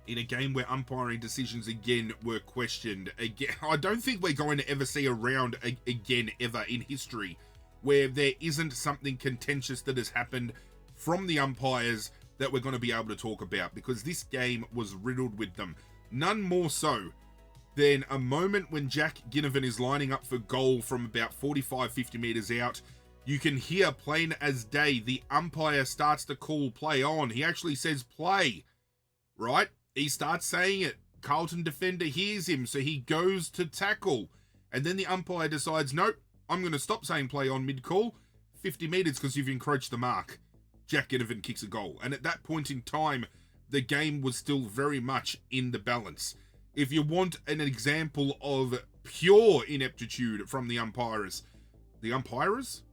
in a game where umpiring decisions again were questioned. Again, I don't think we're going to ever see a round again ever in history where there isn't something contentious that has happened from the umpires that we're going to be able to talk about, because this game was riddled with them. None more so than a moment when Jack Ginnivan is lining up for goal from about 45-50 meters out. You can hear plain as day, the umpire starts to call play on. He actually says play, right? He starts saying it. Carlton defender hears him, so he goes to tackle. And then the umpire decides, nope, I'm going to stop saying play on mid-call. 50 meters because you've encroached the mark. Jack Ginnivan kicks a goal. And at that point in time, the game was still very much in the balance. If you want an example of pure ineptitude from the umpires,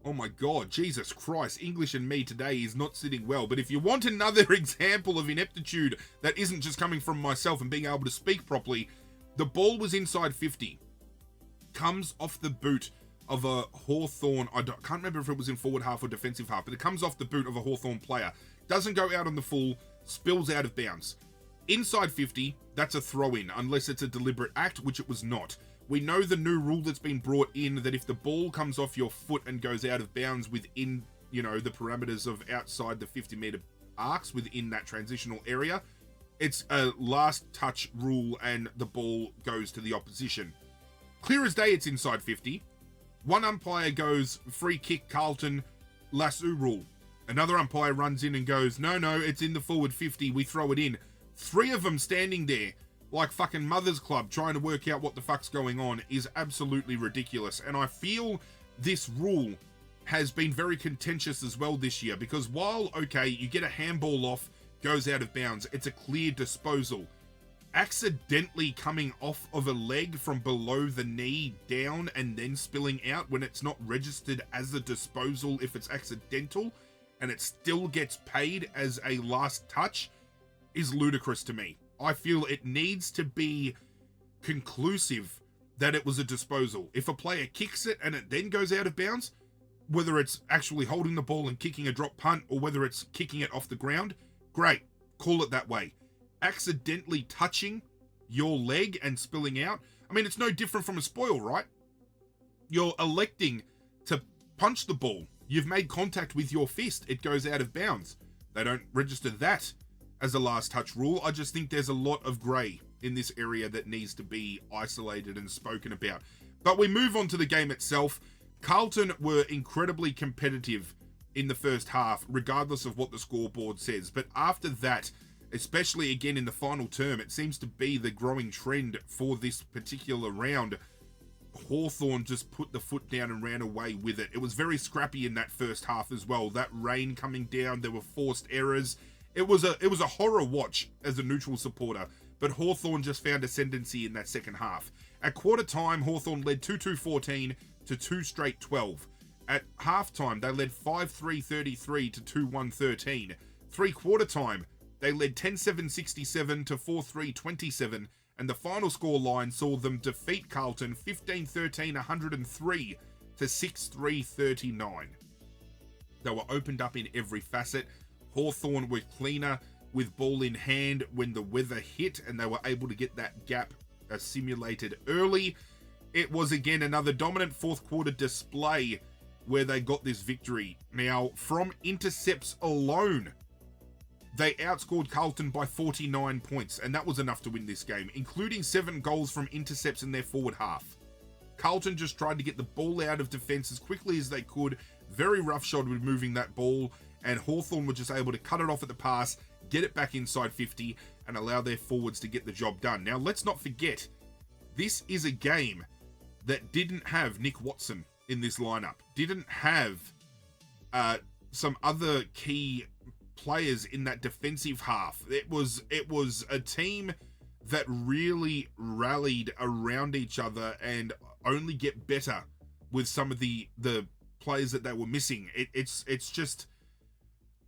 oh my God, Jesus Christ, English and me today is not sitting well. But if you want another example of ineptitude that isn't just coming from myself and being able to speak properly, the ball was inside 50. Comes off the boot of a Hawthorn, I can't remember if it was in forward half or defensive half, but it comes off the boot of a Hawthorn player. Doesn't go out on the full, spills out of bounds. Inside 50, that's a throw-in, unless it's a deliberate act, which it was not. We know the new rule that's been brought in, that if the ball comes off your foot and goes out of bounds within, the parameters of outside the 50-meter arcs within that transitional area, it's a last touch rule and the ball goes to the opposition. Clear as day, it's inside 50. One umpire goes, free kick Carlton, lasso rule. Another umpire runs in and goes, no, it's in the forward 50, we throw it in. 3 of them standing there like fucking Mother's Club trying to work out what the fuck's going on is absolutely ridiculous. And I feel this rule has been very contentious as well this year, because while, okay, you get a handball off, goes out of bounds, it's a clear disposal. Accidentally coming off of a leg from below the knee down and then spilling out when it's not registered as a disposal if it's accidental and it still gets paid as a last touch is ludicrous to me. I feel it needs to be conclusive that it was a disposal. If a player kicks it and it then goes out of bounds, whether it's actually holding the ball and kicking a drop punt or whether it's kicking it off the ground, great, call it that way. Accidentally touching your leg and spilling out, I mean, it's no different from a spoil, right? You're electing to punch the ball. You've made contact with your fist. It goes out of bounds. They don't register that as a last touch rule. I just think there's a lot of grey in this area that needs to be isolated and spoken about. But we move on to the game itself. Carlton were incredibly competitive in the first half, regardless of what the scoreboard says. But after that, especially again in the final term, it seems to be the growing trend for this particular round. Hawthorn just put the foot down and ran away with it. It was very scrappy in that first half as well. That rain coming down, there were forced errors. It was a horror watch as a neutral supporter, but Hawthorn just found ascendancy in that second half. At quarter time, Hawthorn led 2-2-14 to 2 straight 12. At halftime, they led 5-3-33 to 2-1-13. 3-quarter time, they led 10-7-67 to 4-3-27, and the final score line saw them defeat Carlton 15-13-103 to 6-3-39. They were opened up in every facet. Hawthorn were cleaner with ball in hand when the weather hit, and they were able to get that gap simulated early. It was again another dominant fourth quarter display where they got this victory. Now, from intercepts alone, they outscored Carlton by 49 points, and that was enough to win this game, including 7 goals from intercepts in their forward half. Carlton just tried to get the ball out of defence as quickly as they could, very roughshod with moving that ball, and Hawthorn were just able to cut it off at the pass, get it back inside 50, and allow their forwards to get the job done. Now, let's not forget, this is a game that didn't have Nick Watson in this lineup, didn't have some other key players in that defensive half. It was a team that really rallied around each other and only get better with some of the players that they were missing. It's just,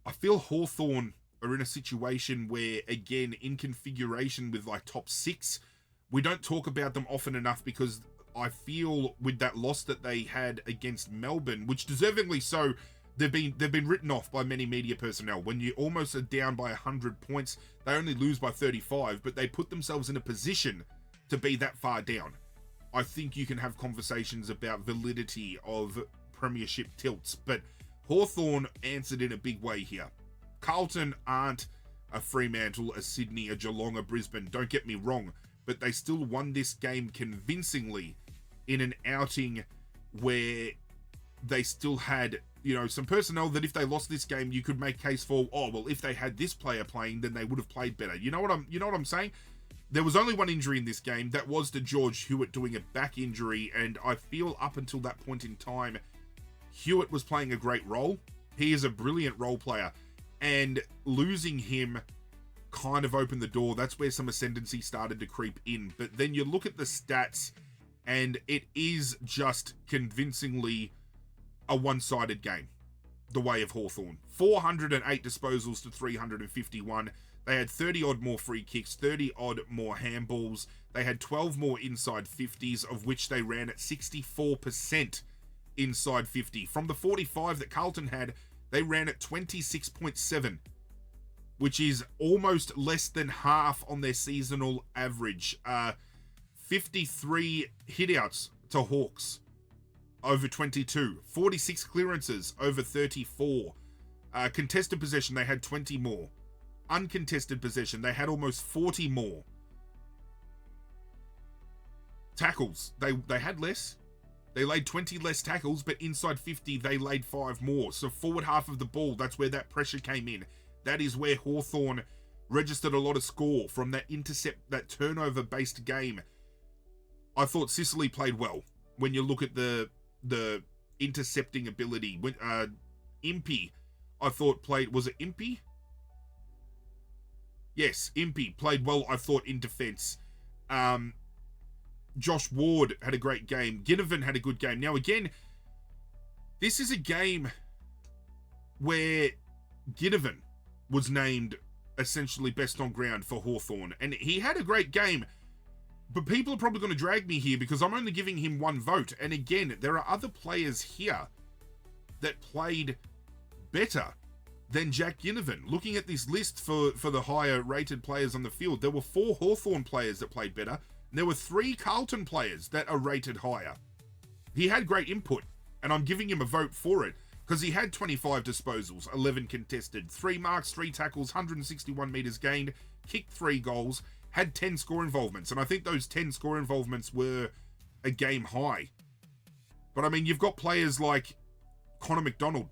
I feel Hawthorn are in a situation where, again, in configuration with like top 6, we don't talk about them often enough because I feel with that loss that they had against Melbourne, which deservingly so, they've been written off by many media personnel. When you almost are down by 100 points, they only lose by 35, but they put themselves in a position to be that far down. I think you can have conversations about validity of premiership tilts, but Hawthorn answered in a big way here. Carlton aren't a Fremantle, a Sydney, a Geelong, a Brisbane, don't get me wrong, but they still won this game convincingly in an outing where they still had, you know, some personnel that if they lost this game, you could make case for, oh, well, if they had this player playing, then they would have played better. You know what I'm saying? There was only one injury in this game. That was to George Hewitt doing a back injury, and I feel up until that point in time, Hewitt was playing a great role. He is a brilliant role player, and losing him kind of opened the door. That's where some ascendancy started to creep in. But then you look at the stats, and it is just convincingly a one-sided game, the way of Hawthorn. 408 disposals to 351. They had 30-odd more free kicks, 30-odd more handballs. They had 12 more inside 50s, of which they ran at 64% inside 50. From the 45 that Carlton had, they ran at 26.7, which is almost less than half on their seasonal average. 53 hitouts to Hawks over 22. 46 clearances over 34. Contested possession, they had 20 more. Uncontested possession, they had almost 40 more. Tackles, they had less. They laid 20 less tackles, but inside 50, they laid 5 more. So forward half of the ball, that's where that pressure came in. That is where Hawthorn registered a lot of score from that intercept, that turnover-based game. I thought Sicily played well. When you look at the intercepting ability, when Impey, I thought played, was it Impey? Yes, Impey played well, I thought, in defence. Josh Ward had a great game. Ginnivan had a good game. Now, again, this is a game where Ginnivan was named essentially best on ground for Hawthorn, and he had a great game. But people are probably going to drag me here because I'm only giving him 1 vote. And again, there are other players here that played better than Jack Ginnivan. Looking at this list for the higher rated players on the field, there were 4 Hawthorn players that played better. And there were 3 Carlton players that are rated higher. He had great input, and I'm giving him a vote for it because he had 25 disposals, 11 contested, 3 marks, 3 tackles, 161 metres gained, kicked 3 goals, had 10 score involvements. And I think those 10 score involvements were a game high. But I mean, you've got players like Connor McDonald,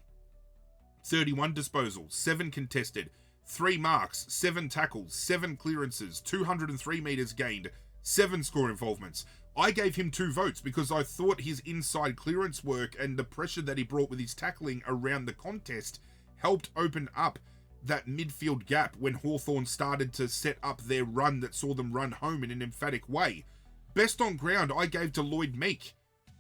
31 disposals, 7 contested, 3 marks, 7 tackles, 7 clearances, 203 metres gained, 7 score involvements. I gave him 2 votes because I thought his inside clearance work and the pressure that he brought with his tackling around the contest helped open up that midfield gap when Hawthorn started to set up their run that saw them run home in an emphatic way. Best on ground I gave to Lloyd Meek.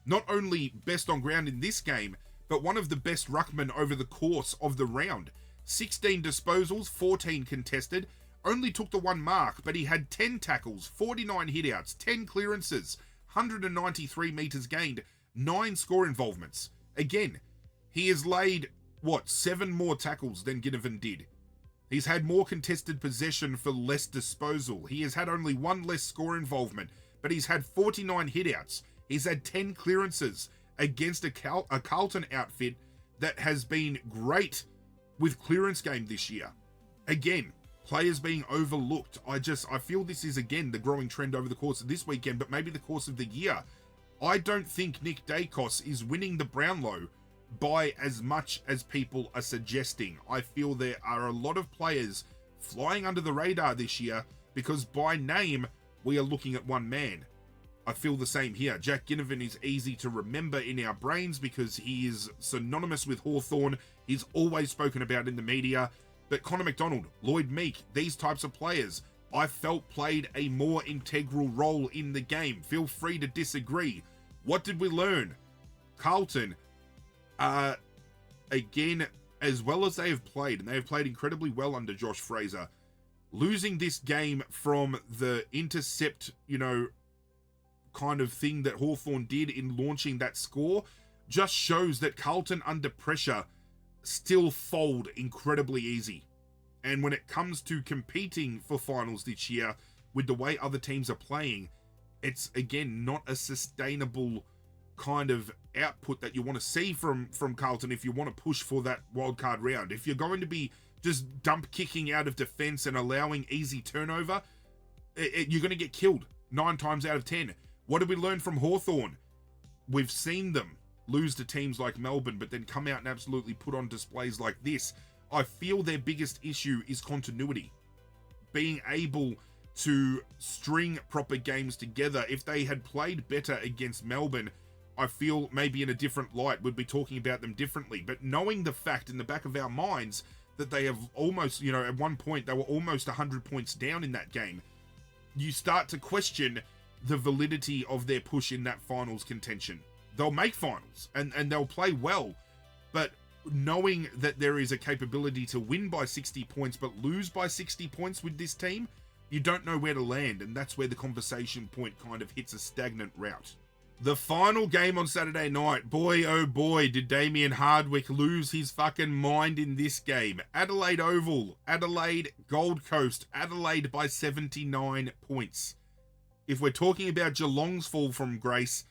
Not only best on ground in this game, but one of the best ruckmen over the course of the round. 16 disposals, 14 contested, only took the 1 mark, but he had 10 tackles, 49 hitouts, 10 clearances, 193 metres gained, 9 score involvements. Again, he has laid, 7 more tackles than Ginnivan did. He's had more contested possession for less disposal. He has had only 1 less score involvement, but he's had 49 hitouts. He's had 10 clearances against a Carlton outfit that has been great with clearance game this year. Again, players being overlooked. I feel this is, again, the growing trend over the course of this weekend, but maybe the course of the year. I don't think Nick Dacos is winning the Brownlow by as much as people are suggesting. I feel there are a lot of players flying under the radar this year because by name, we are looking at one man. I feel the same here. Jack Ginnivan is easy to remember in our brains because he is synonymous with Hawthorn. He's always spoken about in the media. But Connor McDonald, Lloyd Meek, these types of players, I felt played a more integral role in the game. Feel free to disagree. What did we learn? Carlton, again, as well as they have played, and they have played incredibly well under Josh Fraser, losing this game from the intercept, kind of thing that Hawthorn did in launching that score just shows that Carlton under pressure still fold incredibly easy. And when it comes to competing for finals this year with the way other teams are playing, it's again not a sustainable kind of output that you want to see from Carlton if you want to push for that wildcard round. If you're going to be just dump kicking out of defense and allowing easy turnover, you're going to get killed 9 times out of 10. What did we learn from Hawthorn? We've seen them lose to teams like Melbourne, but then come out and absolutely put on displays like this. I feel their biggest issue is continuity. Being able to string proper games together. If they had played better against Melbourne, I feel maybe in a different light we'd be talking about them differently. But knowing the fact in the back of our minds that they have almost, at one point they were almost 100 points down in that game, you start to question the validity of their push in that finals contention. They'll make finals and they'll play well, but knowing that there is a capability to win by 60 points but lose by 60 points with this team, you don't know where to land, and that's where the conversation point kind of hits a stagnant route. The final game on Saturday night, boy oh boy, did Damien Hardwick lose his fucking mind in this game. Adelaide Oval, Adelaide Gold Coast, Adelaide by 79 points. If we're talking about Geelong's fall from grace,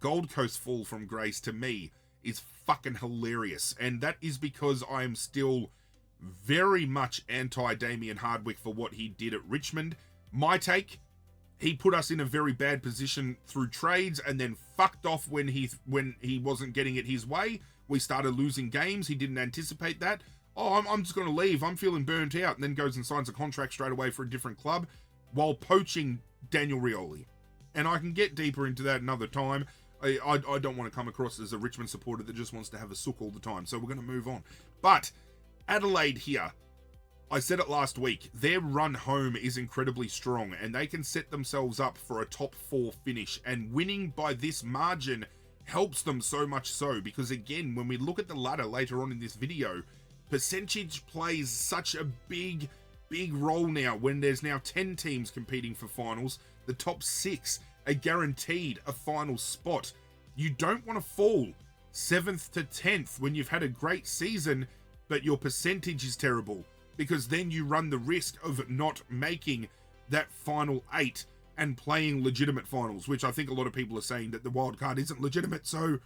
Gold Coast fall from grace to me is fucking hilarious. And that is because I am still very much anti-Damien Hardwick for what he did at Richmond. My take, he put us in a very bad position through trades and then fucked off when he wasn't getting it his way. We started losing games. He didn't anticipate that. Oh, I'm just going to leave. I'm feeling burnt out. And then goes and signs a contract straight away for a different club while poaching Daniel Rioli. And I can get deeper into that another time. I don't want to come across as a Richmond supporter that just wants to have a sook all the time. So we're going to move on. But Adelaide here, I said it last week, their run home is incredibly strong and they can set themselves up for a top 4 finish, and winning by this margin helps them so much so because, again, when we look at the ladder later on in this video, percentage plays such a big role now when there's now 10 teams competing for finals. The top 6 are guaranteed a final spot. You don't want to fall 7th to 10th when you've had a great season, but your percentage is terrible, because then you run the risk of not making that final 8 and playing legitimate finals, which I think a lot of people are saying that the wild card isn't legitimate, so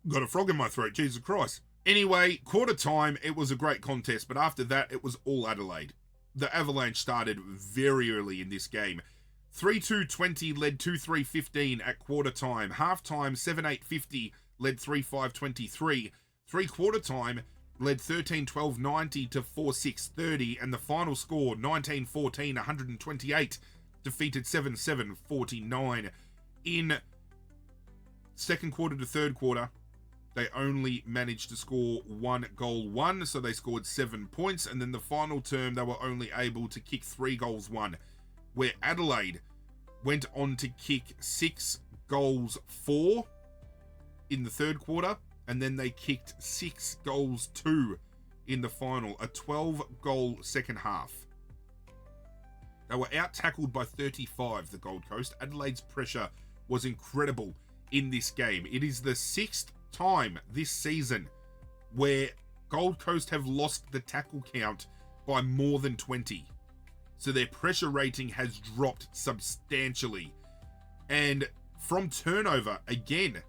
got a frog in my throat, Jesus Christ. Anyway, quarter time, it was a great contest, but after that, it was all Adelaide. The Avalanche started very early in this game. 3-2-20 led 2-3-15 at quarter time. Half time, 7-8-50 led 3-5-23. 3/4 time, led 13-12-90 to 4-6-30, and the final score 19-14, 128, defeated 7-7-49. In second quarter to third quarter, they only managed to score 1 goal won, so they scored 7 points, and then the final term they were only able to kick 3 goals won, where Adelaide went on to kick 6 goals 4 in the third quarter, and then they kicked 6 goals 2 in the final, a 12-goal second half. They were out-tackled by 35, the Gold Coast. Adelaide's pressure was incredible in this game. It is the 6th time this season where Gold Coast have lost the tackle count by more than 20. So their pressure rating has dropped substantially. And from turnover, again,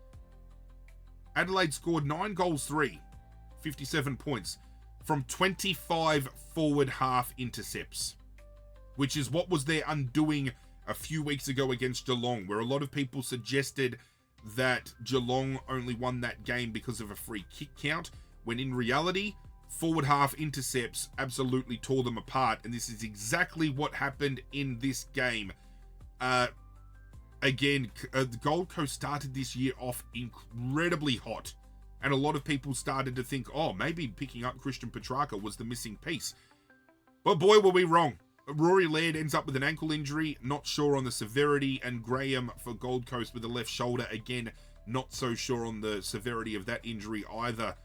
Adelaide scored 9 goals 3, 57 points, from 25 forward half intercepts, which is what was their undoing a few weeks ago against Geelong, where a lot of people suggested that Geelong only won that game because of a free kick count, when in reality, forward half intercepts absolutely tore them apart, and this is exactly what happened in this game. The Gold Coast started this year off incredibly hot, and a lot of people started to think, oh, maybe picking up Christian Petrarca was the missing piece. But boy, were we wrong. Rory Laird ends up with an ankle injury, not sure on the severity, and Graham for Gold Coast with the left shoulder, again, not so sure on the severity of that injury either.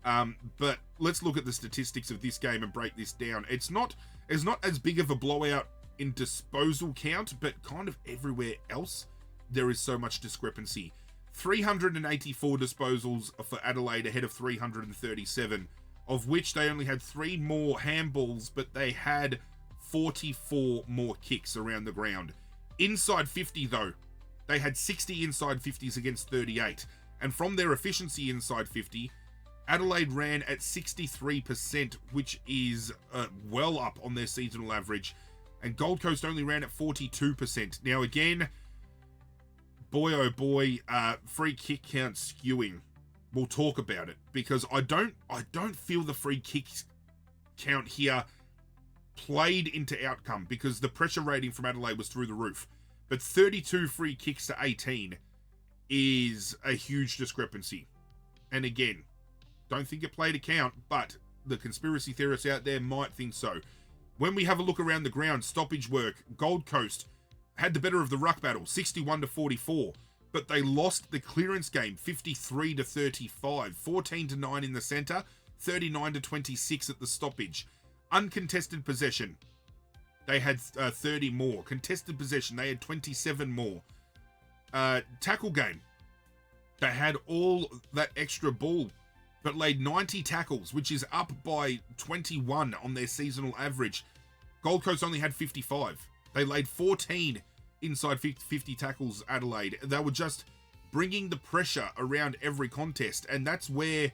But let's look at the statistics of this game and break this down. It's not as big of a blowout in disposal count, but kind of everywhere else there is so much discrepancy. 384 disposals for Adelaide ahead of 337, of which they only had 3 more handballs, but they had 44 more kicks around the ground. Inside 50 though, they had 60 inside 50s against 38, and from their efficiency inside 50, Adelaide ran at 63%, which is well up on their seasonal average, and Gold Coast only ran at 42%. Now again, boy oh boy, free kick count skewing. We'll talk about it, because I don't feel the free kick count here played into outcome, because the pressure rating from Adelaide was through the roof. But 32 free kicks to 18 is a huge discrepancy. And again, don't think it played a count, but the conspiracy theorists out there might think so. When we have a look around the ground, stoppage work, Gold Coast had the better of the ruck battle, 61-44, but they lost the clearance game, 53-35, 14-9 in the centre, 39-26 at the stoppage. Uncontested possession, they had 30 more. Contested possession, they had 27 more. Tackle game, they had all that extra ball, but laid 90 tackles, which is up by 21 on their seasonal average. Gold Coast only had 55. They laid 14 inside 50 tackles, Adelaide. They were just bringing the pressure around every contest, and that's where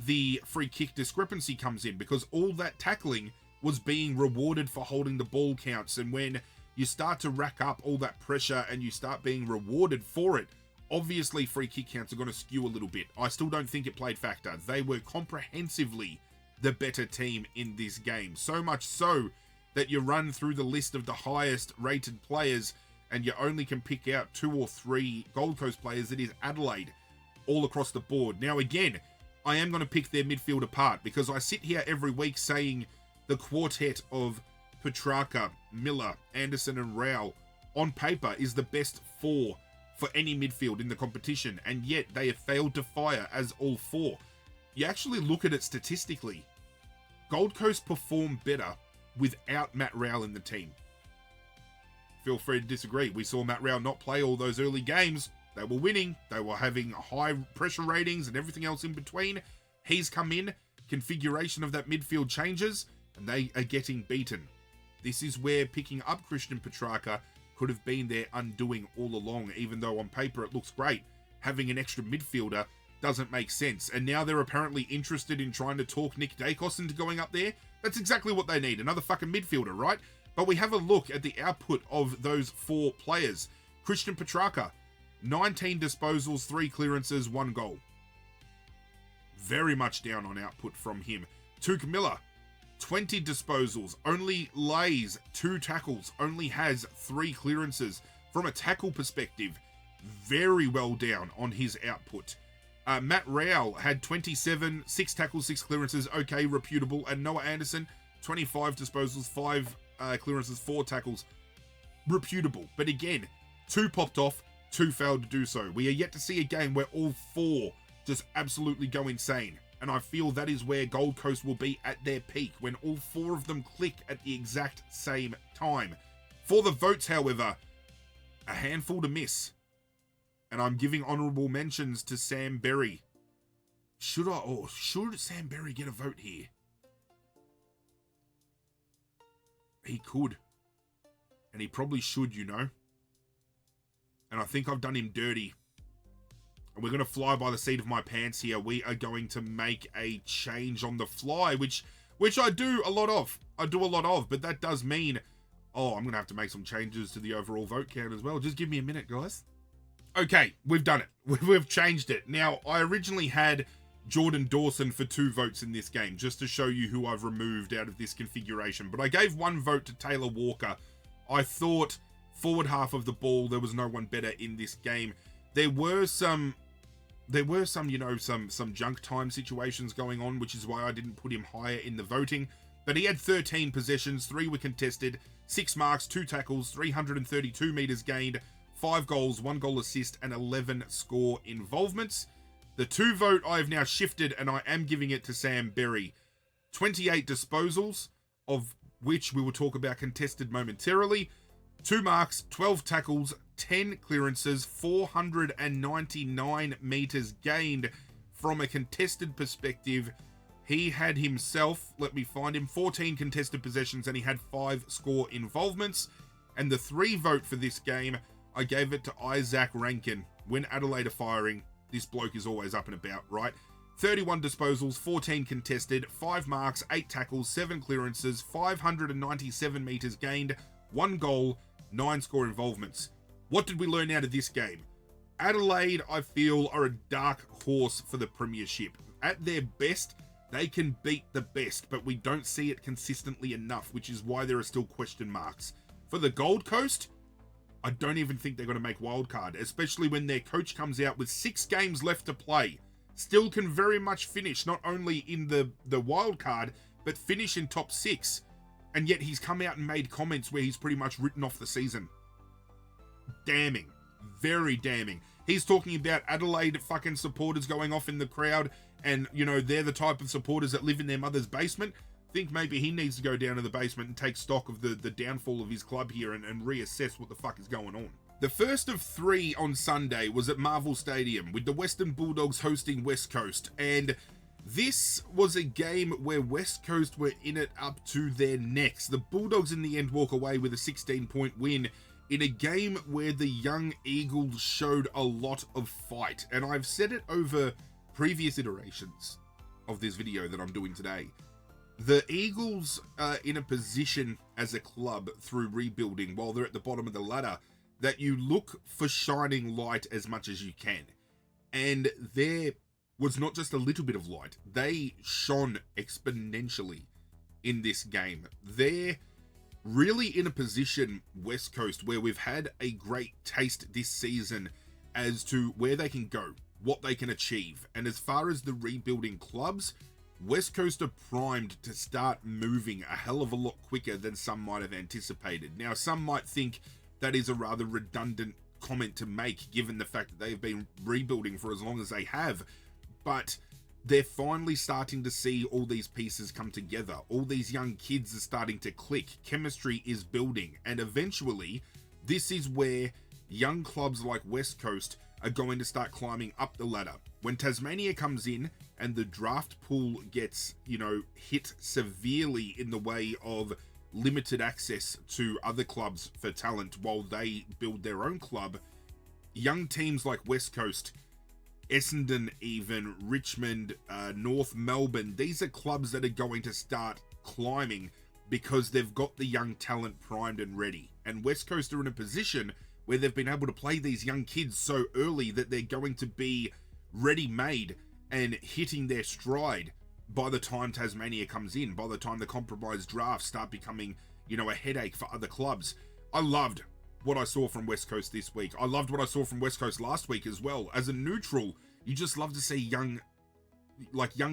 the free kick discrepancy comes in, because all that tackling was being rewarded for holding the ball counts, and when you start to rack up all that pressure and you start being rewarded for it, obviously free kick counts are going to skew a little bit. I still don't think it played factor. They were comprehensively the better team in this game, so much so that you run through the list of the highest rated players and you only can pick out 2 or 3 Gold Coast players. It is Adelaide all across the board. Now again, I am going to pick their midfield apart, because I sit here every week saying the quartet of Petrarca, Miller, Anderson and Rao on paper is the best 4 for any midfield in the competition, and yet they have failed to fire as all 4. You actually look at it statistically, Gold Coast performed better without Matt Rowell in the team. Feel free to disagree. We saw Matt Rowell not play all those early games. They were winning. They were having high pressure ratings and everything else in between. He's come in, configuration of that midfield changes, and they are getting beaten. This is where picking up Christian Petrarca could have been their undoing all along, even though on paper it looks great. Having an extra midfielder doesn't make sense. And now they're apparently interested in trying to talk Nick Dacos into going up there. That's exactly what they need. Another fucking midfielder, right? But we have a look at the output of those 4 players. Christian Petrarca, 19 disposals, 3 clearances, 1 goal. very much down on output from him. Tuke Miller, 20 disposals, only lays 2 tackles, only has 3 clearances. From a tackle perspective, very well down on his output. Matt Rowell had 27, 6 tackles, 6 clearances, okay, reputable. And Noah Anderson, 25 disposals, 5 clearances, 4 tackles, reputable. But again, 2 popped off, 2 failed to do so. We are yet to see a game where all 4 just absolutely go insane. And I feel that is where Gold Coast will be at their peak, when all 4 of them click at the exact same time. For the votes, however, a handful to miss. And I'm giving honourable mentions to Sam Berry. Should Sam Berry get a vote here? He could. And he probably should, you know. And I think I've done him dirty. And we're going to fly by the seat of my pants here. We are going to make a change on the fly, which I do a lot of. But that does mean, I'm going to have to make some changes to the overall vote count as well. Just give me a minute, guys. Okay, we've done it. We've changed it. Now, I originally had Jordan Dawson for 2 votes in this game, just to show you who I've removed out of this configuration. But I gave 1 vote to Taylor Walker. I thought forward half of the ball, there was no one better in this game. There were some, you know, some junk time situations going on, which is why I didn't put him higher in the voting. But he had 13 possessions, 3 were contested, 6 marks, 2 tackles, 332 meters gained, 5 goals, 1 goal assist, and 11 score involvements. The 2 vote I have now shifted, and I am giving it to Sam Berry. 28 disposals, of which we will talk about contested momentarily. 2 marks, 12 tackles, 10 clearances, 499 meters gained. From a contested perspective, he had himself, let me find him, 14 contested possessions, and he had 5 score involvements. And the 3 vote for this game, I gave it to Isaac Rankin. When Adelaide are firing, this bloke is always up and about, right? 31 disposals, 14 contested, 5 marks, 8 tackles, 7 clearances, 597 meters gained, 1 goal, 9 score involvements. What did we learn out of this game? Adelaide, I feel, are a dark horse for the premiership. At their best, they can beat the best, but we don't see it consistently enough, which is why there are still question marks. For the Gold Coast, I don't even think they're going to make wildcard, especially when their coach comes out with 6 games left to play. Still can very much finish, not only in the wildcard, but finish in top 6. And yet he's come out and made comments where he's pretty much written off the season. Damning. Very damning. He's talking about Adelaide fucking supporters going off in the crowd, and, you know, they're the type of supporters that live in their mother's basement. Think maybe he needs to go down to the basement and take stock of the downfall of his club here and reassess what the fuck is going on. The first of 3 on Sunday was at Marvel Stadium, with the Western Bulldogs hosting West Coast, and this was a game where West Coast were in it up to their necks. The Bulldogs in the end walk away with a 16-point win in a game where the young Eagles showed a lot of fight. And I've said it over previous iterations of this video that I'm doing today. The Eagles are in a position as a club through rebuilding while they're at the bottom of the ladder that you look for shining light as much as you can. And there was not just a little bit of light. They shone exponentially in this game. They're really in a position, West Coast, where we've had a great taste this season as to where they can go, what they can achieve. And as far as the rebuilding clubs, West Coast are primed to start moving a hell of a lot quicker than some might have anticipated. Now, some might think that is a rather redundant comment to make, given the fact that they've been rebuilding for as long as they have. But they're finally starting to see all these pieces come together. All these young kids are starting to click. Chemistry is building. And eventually, this is where young clubs like West Coast are going to start climbing up the ladder. When Tasmania comes in and the draft pool gets, you know, hit severely in the way of limited access to other clubs for talent while they build their own club, young teams like West Coast, Essendon even, Richmond, North Melbourne, these are clubs that are going to start climbing because they've got the young talent primed and ready. And West Coast are in a position where they've been able to play these young kids so early that they're going to be ready-made and hitting their stride by the time Tasmania comes in, by the time the compromised drafts start becoming, you know, a headache for other clubs. I loved what I saw from West Coast this week. I loved what I saw from West Coast last week as well. As a neutral, you just love to see young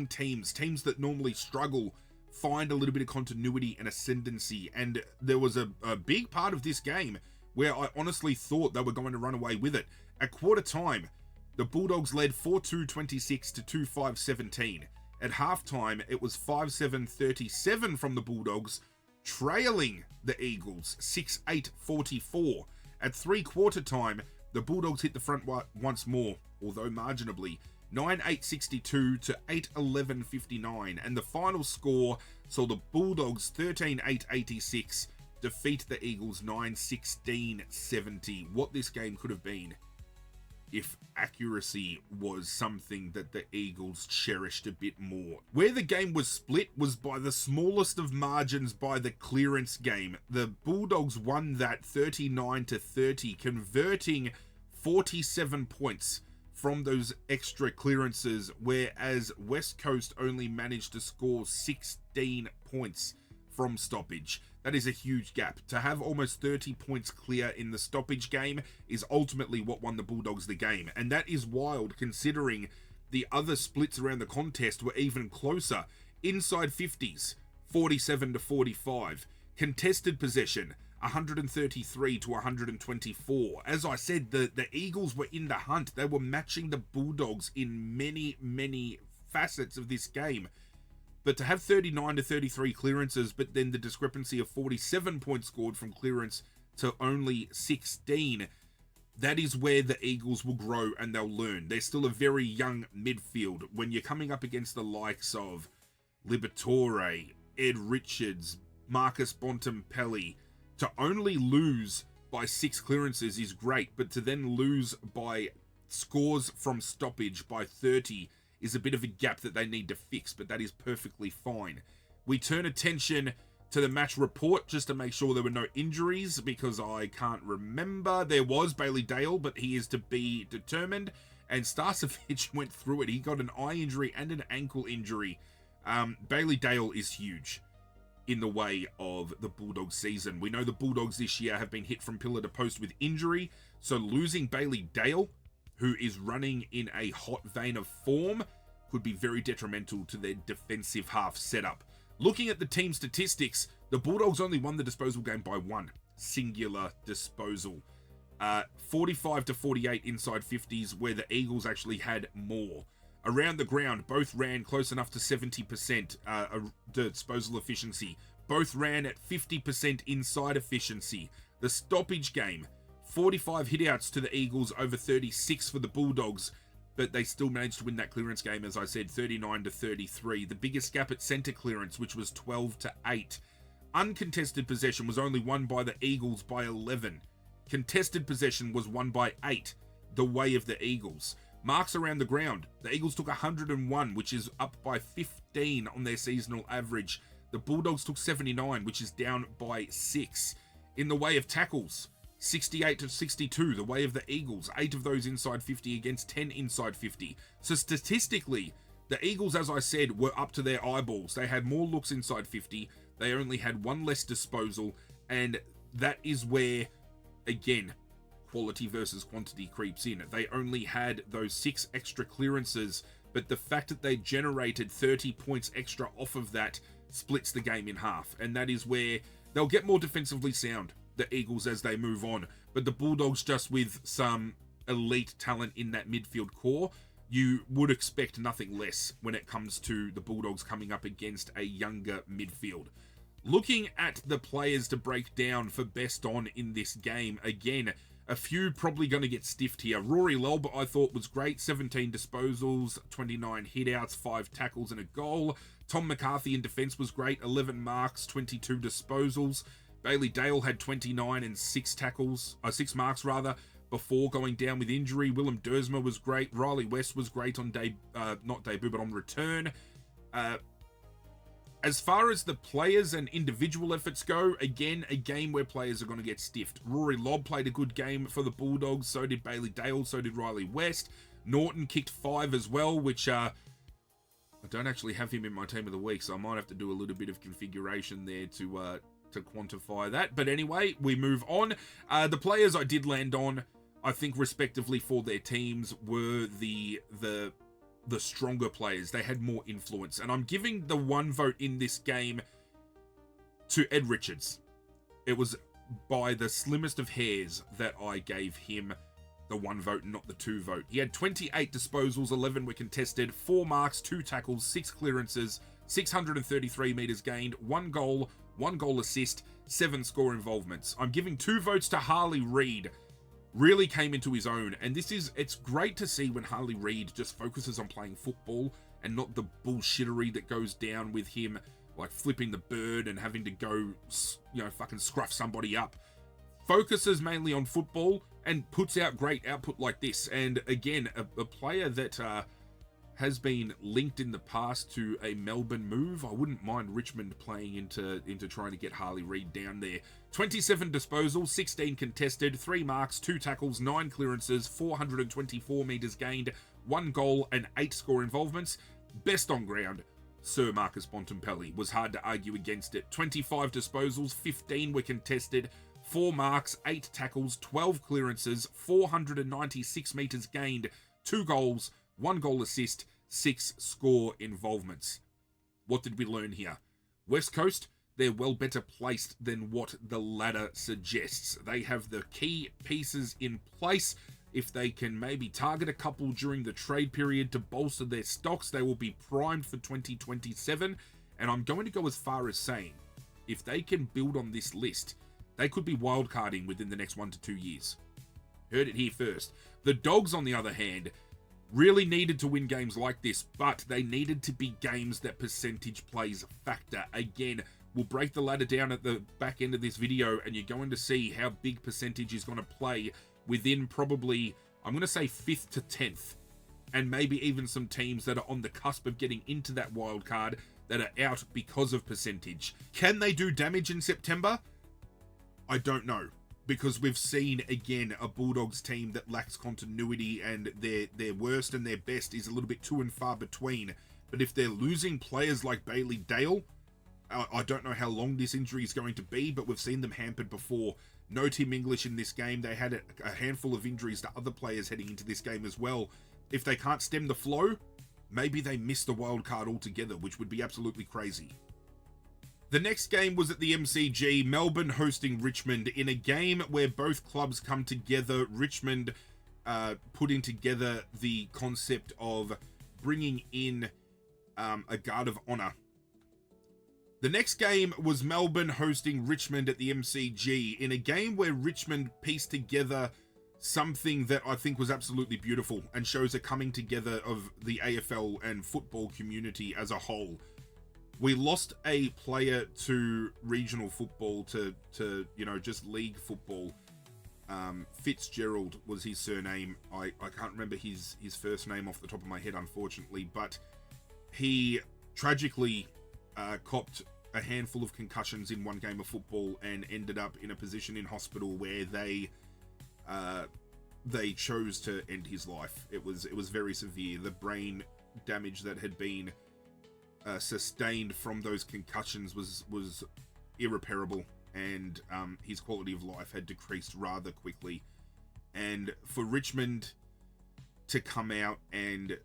teams that normally struggle, find a little bit of continuity and ascendancy. And there was a big part of this game where I honestly thought they were going to run away with it. At quarter time, the Bulldogs led 4-2-26 to 2-5-17. At halftime, it was 5-7-37 from the Bulldogs, trailing the Eagles 6-8-44. At three-quarter time, the Bulldogs hit the front once more, although marginally, 9-8-62 to 8-11-59, and the final score saw the Bulldogs 13-8-86 defeat the Eagles 9-16-70. What this game could have been if accuracy was something that the Eagles cherished a bit more. Where the game was split was by the smallest of margins, by the clearance game. The Bulldogs won that 39-30, converting 47 points from those extra clearances, whereas West Coast only managed to score 16 points from stoppage. That is a huge gap. To have almost 30 points clear in the stoppage game is ultimately what won the Bulldogs the game. And that is wild, considering the other splits around the contest were even closer. Inside 50s, 47-45. Contested possession, 133 to 124. As I said, the Eagles were in the hunt. They were matching the Bulldogs in many facets of this game. But to have 39-33 clearances, but then the discrepancy of 47 points scored from clearance to only 16, that is where the Eagles will grow and they'll learn. They're still a very young midfield. When you're coming up against the likes of Liberatore, Ed Richards, Marcus Bontempelli, to only lose by 6 clearances is great, but to then lose by scores from stoppage by 30 is a bit of a gap that they need to fix, but that is perfectly fine. We turn attention to the match report just to make sure there were no injuries, because I can't remember. There was Bailey Dale, but he is to be determined, and Starcevic went through it. He got an eye injury and an ankle injury. Bailey Dale is huge in the way of the Bulldogs season. We know the Bulldogs this year have been hit from pillar to post with injury, so losing Bailey Dale, who is running in a hot vein of form, could be very detrimental to their defensive half setup. Looking at the team statistics, the Bulldogs only won the disposal game by 1 singular disposal. 45-48 inside 50s, where the Eagles actually had more. Around the ground, both ran close enough to 70% disposal efficiency. Both ran at 50% inside efficiency. The stoppage game, 45 hitouts to the Eagles over 36 for the Bulldogs, but they still managed to win that clearance game, as I said, 39-33. The biggest gap at centre clearance, which was 12-8. Uncontested possession was only won by the Eagles by 11. Contested possession was won by 8, the way of the Eagles. Marks around the ground, the Eagles took 101, which is up by 15 on their seasonal average. The Bulldogs took 79, which is down by 6. In the way of tackles, 68-62, the way of the Eagles. 8 of those inside 50 against 10 inside 50. So statistically, the Eagles, as I said, were up to their eyeballs. They had more looks inside 50. They only had 1 less disposal. And that is where, again, quality versus quantity creeps in. They only had those 6 extra clearances, but the fact that they generated 30 points extra off of that splits the game in half. And that is where they'll get more defensively sound, the Eagles, as they move on. But the Bulldogs, just with some elite talent in that midfield core, you would expect nothing less when it comes to the Bulldogs coming up against a younger midfield. Looking at the players to break down for best on in this game, again, a few probably going to get stiffed here. Rory Lobb, I thought, was great. 17 disposals, 29 hitouts, 5 tackles and a goal. Tom McCarthy in defence was great. 11 marks, 22 disposals. Bailey Dale had 29 and 6 marks before going down with injury. Willem Dersma was great. Riley West was great on on return. As far as the players and individual efforts go, again, a game where players are going to get stiffed. Rory Lobb played a good game for the Bulldogs. So did Bailey Dale. So did Riley West. Norton kicked 5 as well, which I don't actually have him in my team of the week, so I might have to do a little bit of configuration there to quantify that. But anyway, we move on. The players I did land on, I think respectively for their teams, were the stronger players. They had more influence. And I'm giving the 1 vote in this game to Ed Richards. It was by the slimmest of hairs that I gave him the 1 vote, not the 2 vote. He had 28 disposals, 11 were contested, 4 marks, 2 tackles, 6 clearances, 633 metres gained, 1 goal, 1 goal assist, 7 score involvements. I'm giving 2 votes to Harley Reid. Really came into his own, and it's great to see when Harley Reid just focuses on playing football and not the bullshittery that goes down with him, like flipping the bird and having to go, fucking scruff somebody up. Focuses mainly on football and puts out great output like this. And again, a player that has been linked in the past to a Melbourne move. I wouldn't mind Richmond playing into trying to get Harley Reid down there. 27 disposals, 16 contested, 3 marks, 2 tackles, 9 clearances, 424 metres gained, 1 goal and 8 score involvements. Best on ground, Sir Marcus Bontempelli. Was hard to argue against it. 25 disposals, 15 were contested, 4 marks, 8 tackles, 12 clearances, 496 metres gained, 2 goals, 1 goal assist, 6 score involvements. What did we learn here? West Coast, they're well better placed than what the ladder suggests. They have the key pieces in place. If they can maybe target a couple during the trade period to bolster their stocks, they will be primed for 2027. And I'm going to go as far as saying, if they can build on this list, they could be wildcarding within the next 1 to 2 years. Heard it here first. The Dogs, on the other hand, really needed to win games like this, but they needed to be games that percentage plays factor. Again, we'll break the ladder down at the back end of this video, and you're going to see how big percentage is going to play within probably, I'm going to say 5th to 10th, and maybe even some teams that are on the cusp of getting into that wild card that are out because of percentage. Can they do damage in September? I don't know, because we've seen, again, a Bulldogs team that lacks continuity, and their worst and their best is a little bit too and far between. But if they're losing players like Bailey Dale, I don't know how long this injury is going to be, but we've seen them hampered before. No Tim English in this game. They had a handful of injuries to other players heading into this game as well. If they can't stem the flow, maybe they miss the wild card altogether, which would be absolutely crazy. The next game was at the MCG, Melbourne hosting Richmond, in a game where both clubs come together. Richmond putting together the concept of bringing in a guard of honour. The next game was Melbourne hosting Richmond at the MCG, in a game where Richmond pieced together something that I think was absolutely beautiful and shows a coming together of the AFL and football community as a whole. We lost a player to regional football, to just league football. Fitzgerald was his surname. I can't remember his first name off the top of my head, unfortunately, but he tragically copped a handful of concussions in one game of football and ended up in a position in hospital where they chose to end his life. It was very severe. The brain damage that had been sustained from those concussions was irreparable, and his quality of life had decreased rather quickly. And for Richmond to come out and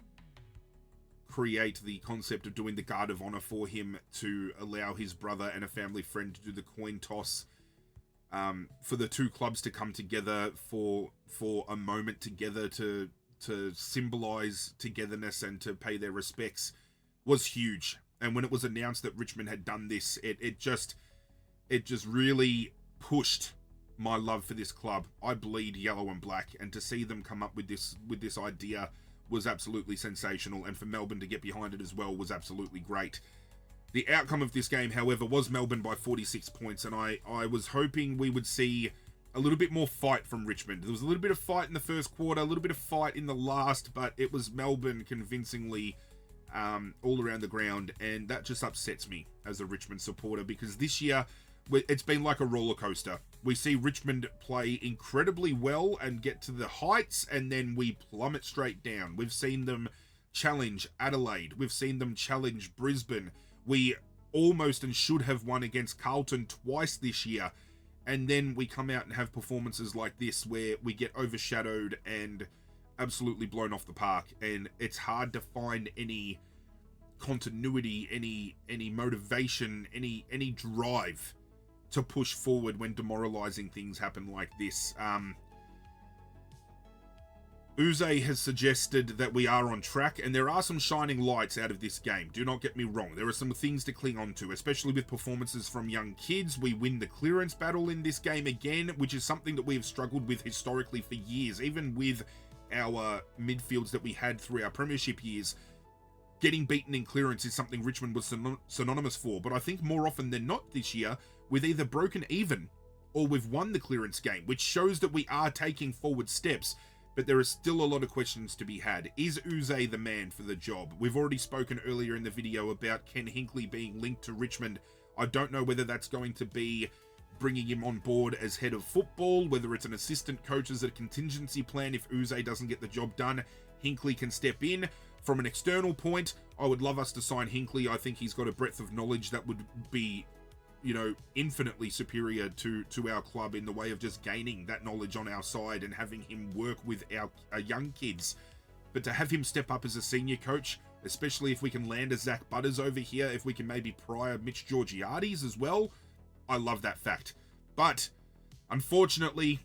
create the concept of doing the guard of honor for him, to allow his brother and a family friend to do the coin toss, for the two clubs to come together for a moment together to symbolize togetherness and to pay their respects, was huge. And when it was announced that Richmond had done this, it just really pushed my love for this club. I bleed yellow and black, and to see them come up with this idea was absolutely sensational, and for Melbourne to get behind it as well was absolutely great. The outcome of this game, however, was Melbourne by 46 points, and I was hoping we would see a little bit more fight from Richmond. There was a little bit of fight in the first quarter, a little bit of fight in the last, but it was Melbourne convincingly all around the ground, and that just upsets me as a Richmond supporter, because this year it's been like a roller coaster. We see Richmond play incredibly well and get to the heights, and then we plummet straight down. We've seen them challenge Adelaide. We've seen them challenge Brisbane. We almost and should have won against Carlton twice this year. And then we come out and have performances like this where we get overshadowed and absolutely blown off the park. And it's hard to find any continuity, any motivation, any drive to push forward when demoralizing things happen like this. Uze has suggested that we are on track, and there are some shining lights out of this game. Do not get me wrong. There are some things to cling on to, especially with performances from young kids. We win the clearance battle in this game again, which is something that we have struggled with historically for years. Even with our midfields that we had through our premiership years, getting beaten in clearance is something Richmond was synonymous for. But I think more often than not this year, we've either broken even or we've won the clearance game, which shows that we are taking forward steps. But there is still a lot of questions to be had. Is Uze the man for the job? We've already spoken earlier in the video about Ken Hinkley being linked to Richmond. I don't know whether that's going to be bringing him on board as head of football, whether it's an assistant coach as a contingency plan. If Uze doesn't get the job done, Hinkley can step in. From an external point, I would love us to sign Hinkley. I think he's got a breadth of knowledge that would be, you know, infinitely superior to our club in the way of just gaining that knowledge on our side and having him work with our young kids. But to have him step up as a senior coach, especially if we can land a Zach Butters over here, if we can maybe pry a Mitch Georgiades as well, I love that fact. But unfortunately,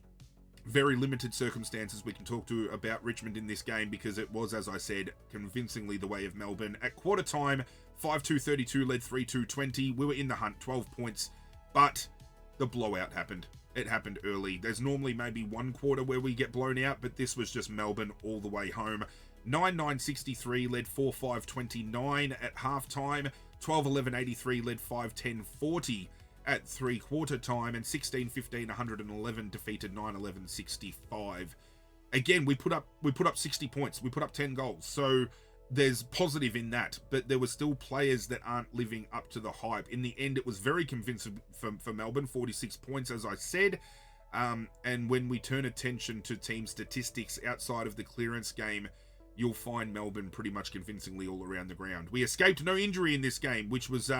very limited circumstances we can talk to about Richmond in this game, because it was, as I said, convincingly the way of Melbourne. At quarter time, 5-2-32 led 3-2-20. We were in the hunt, 12 points, but the blowout happened. It happened early. There's normally maybe one quarter where we get blown out, but this was just Melbourne all the way home. 9-9-63 led 4-5-29 at halftime. 12-11-83 led 5-10-40 at three-quarter time, and 16-15-111 defeated 9-11-65. Again, we put up 60 points. We put up 10 goals. So there's positive in that, but there were still players that aren't living up to the hype. In the end, it was very convincing for Melbourne, 46 points, as I said. And when we turn attention to team statistics outside of the clearance game, you'll find Melbourne pretty much convincingly all around the ground. We escaped no injury in this game, which was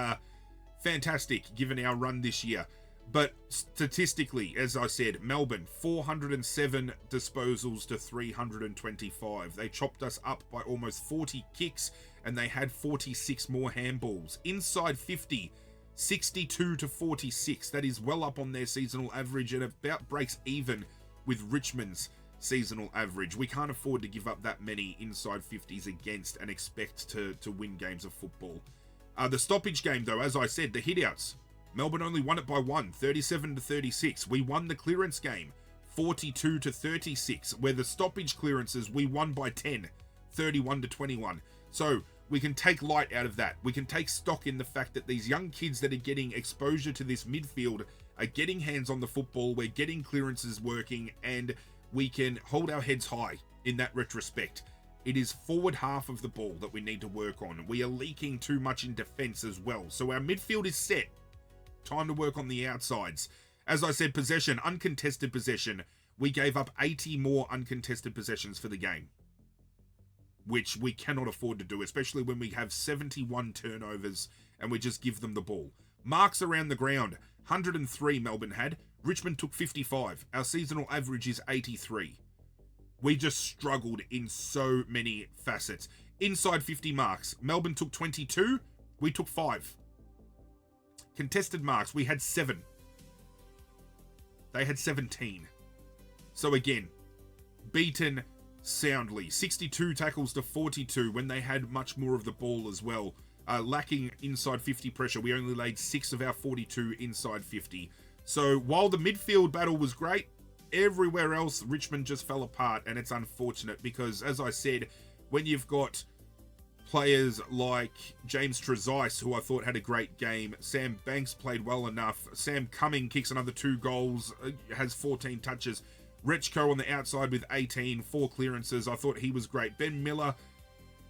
fantastic given our run this year. But statistically, as I said, Melbourne, 407 disposals to 325. They chopped us up by almost 40 kicks, and they had 46 more handballs. Inside 50, 62 to 46. That is well up on their seasonal average and about breaks even with Richmond's seasonal average. We can't afford to give up that many inside 50s against and expect to win games of football. The stoppage game, though, as I said, the hitouts, Melbourne only won it by 1, 37 to 36. We won the clearance game, 42 to 36. Where the stoppage clearances, we won by 10, 31 to 21. So we can take light out of that. We can take stock in the fact that these young kids that are getting exposure to this midfield are getting hands on the football. We're getting clearances working, and we can hold our heads high in that retrospect. It is forward half of the ball that we need to work on. We are leaking too much in defense as well. So our midfield is set. Time to work on the outsides. As I said, possession, uncontested possession. We gave up 80 more uncontested possessions for the game, which we cannot afford to do, especially when we have 71 turnovers and we just give them the ball. Marks around the ground, 103 Melbourne had. Richmond took 55. Our seasonal average is 83. We just struggled in so many facets. Inside 50 marks, Melbourne took 22. We took 5. Contested marks, we had 7. They had 17. So again, beaten soundly. 62 tackles to 42 when they had much more of the ball as well. Lacking inside 50 pressure. We only laid 6 of our 42 inside 50. So while the midfield battle was great, everywhere else Richmond just fell apart, and it's unfortunate because, as I said, when you've got players like James Trezise, who I thought had a great game. Sam Banks played well enough. Sam Cumming kicks another 2 goals, has 14 touches. Rechko on the outside with 18, 4 clearances. I thought he was great. Ben Miller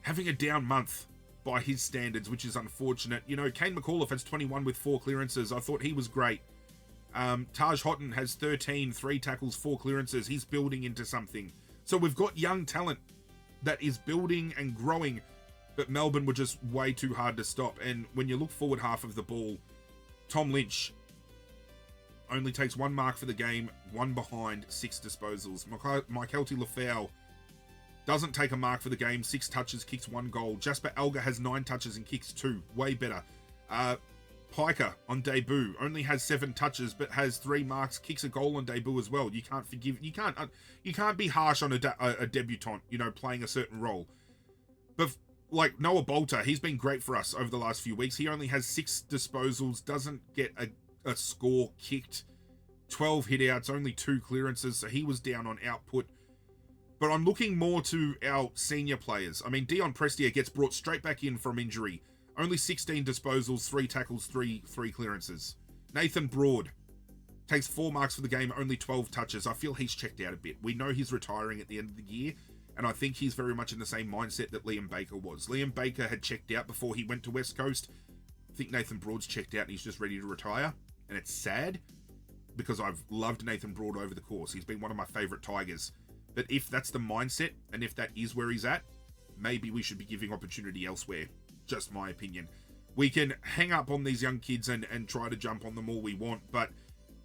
having a down month by his standards, which is unfortunate. You know, Kane McAuliffe has 21 with 4 clearances. I thought he was great. Taj Houghton has 13, 3 tackles, 4 clearances. He's building into something. So we've got young talent that is building and growing, but Melbourne were just way too hard to stop. And when you look forward half of the ball, Tom Lynch only takes 1 mark for the game, 1 behind, 6 disposals. Mykelti Lafau doesn't take a mark for the game, 6 touches, kicks 1 goal. Jasper Alga has 9 touches and kicks 2, way better. Piker on debut only has 7 touches, but has 3 marks, kicks a goal on debut as well. You can't be harsh on a debutant, you know, playing a certain role. But like Noah Bolter, he's been great for us over the last few weeks. He only has 6 disposals, doesn't get a score kicked, 12 hitouts, only 2 clearances, so he was down on output. But I'm looking more to our senior players. I mean, Dion Prestia gets brought straight back in from injury. Only 16 disposals, 3 tackles, 3 clearances. Nathan Broad takes 4 marks for the game, only 12 touches. I feel he's checked out a bit. We know he's retiring at the end of the year, and I think he's very much in the same mindset that Liam Baker was. Liam Baker had checked out before he went to West Coast. I think Nathan Broad's checked out and he's just ready to retire. And it's sad because I've loved Nathan Broad over the course. He's been one of my favourite Tigers. But if that's the mindset, and if that is where he's at, maybe we should be giving opportunity elsewhere. Just my opinion. We can hang up on these young kids and try to jump on them all we want, but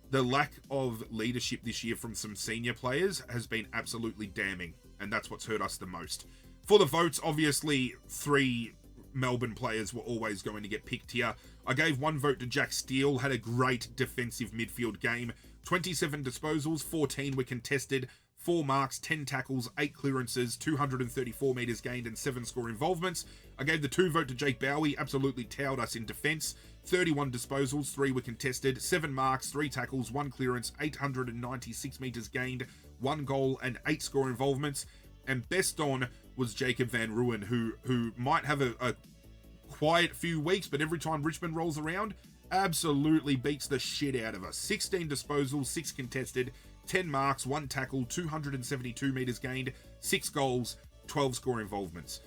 the lack of leadership this year from some senior players has been absolutely damning, and that's what's hurt us the most. For the votes, obviously, 3 Melbourne players were always going to get picked here. I gave 1 vote to Jack Steele, had a great defensive midfield game. 27 disposals, 14 were contested, 4 marks, 10 tackles, 8 clearances, 234 metres gained, and 7 score involvements. I gave the 2 vote to Jake Bowie, absolutely towed us in defence. 31 disposals, 3 were contested, 7 marks, 3 tackles, 1 clearance, 896 metres gained, 1 goal, and 8 score involvements. And best on was Jacob Van Rooyen, who might have a quiet few weeks, but every time Richmond rolls around, absolutely beats the shit out of us. 16 disposals, 6 contested, 10 marks, 1 tackle, 272 metres gained, 6 goals, 12 score involvements.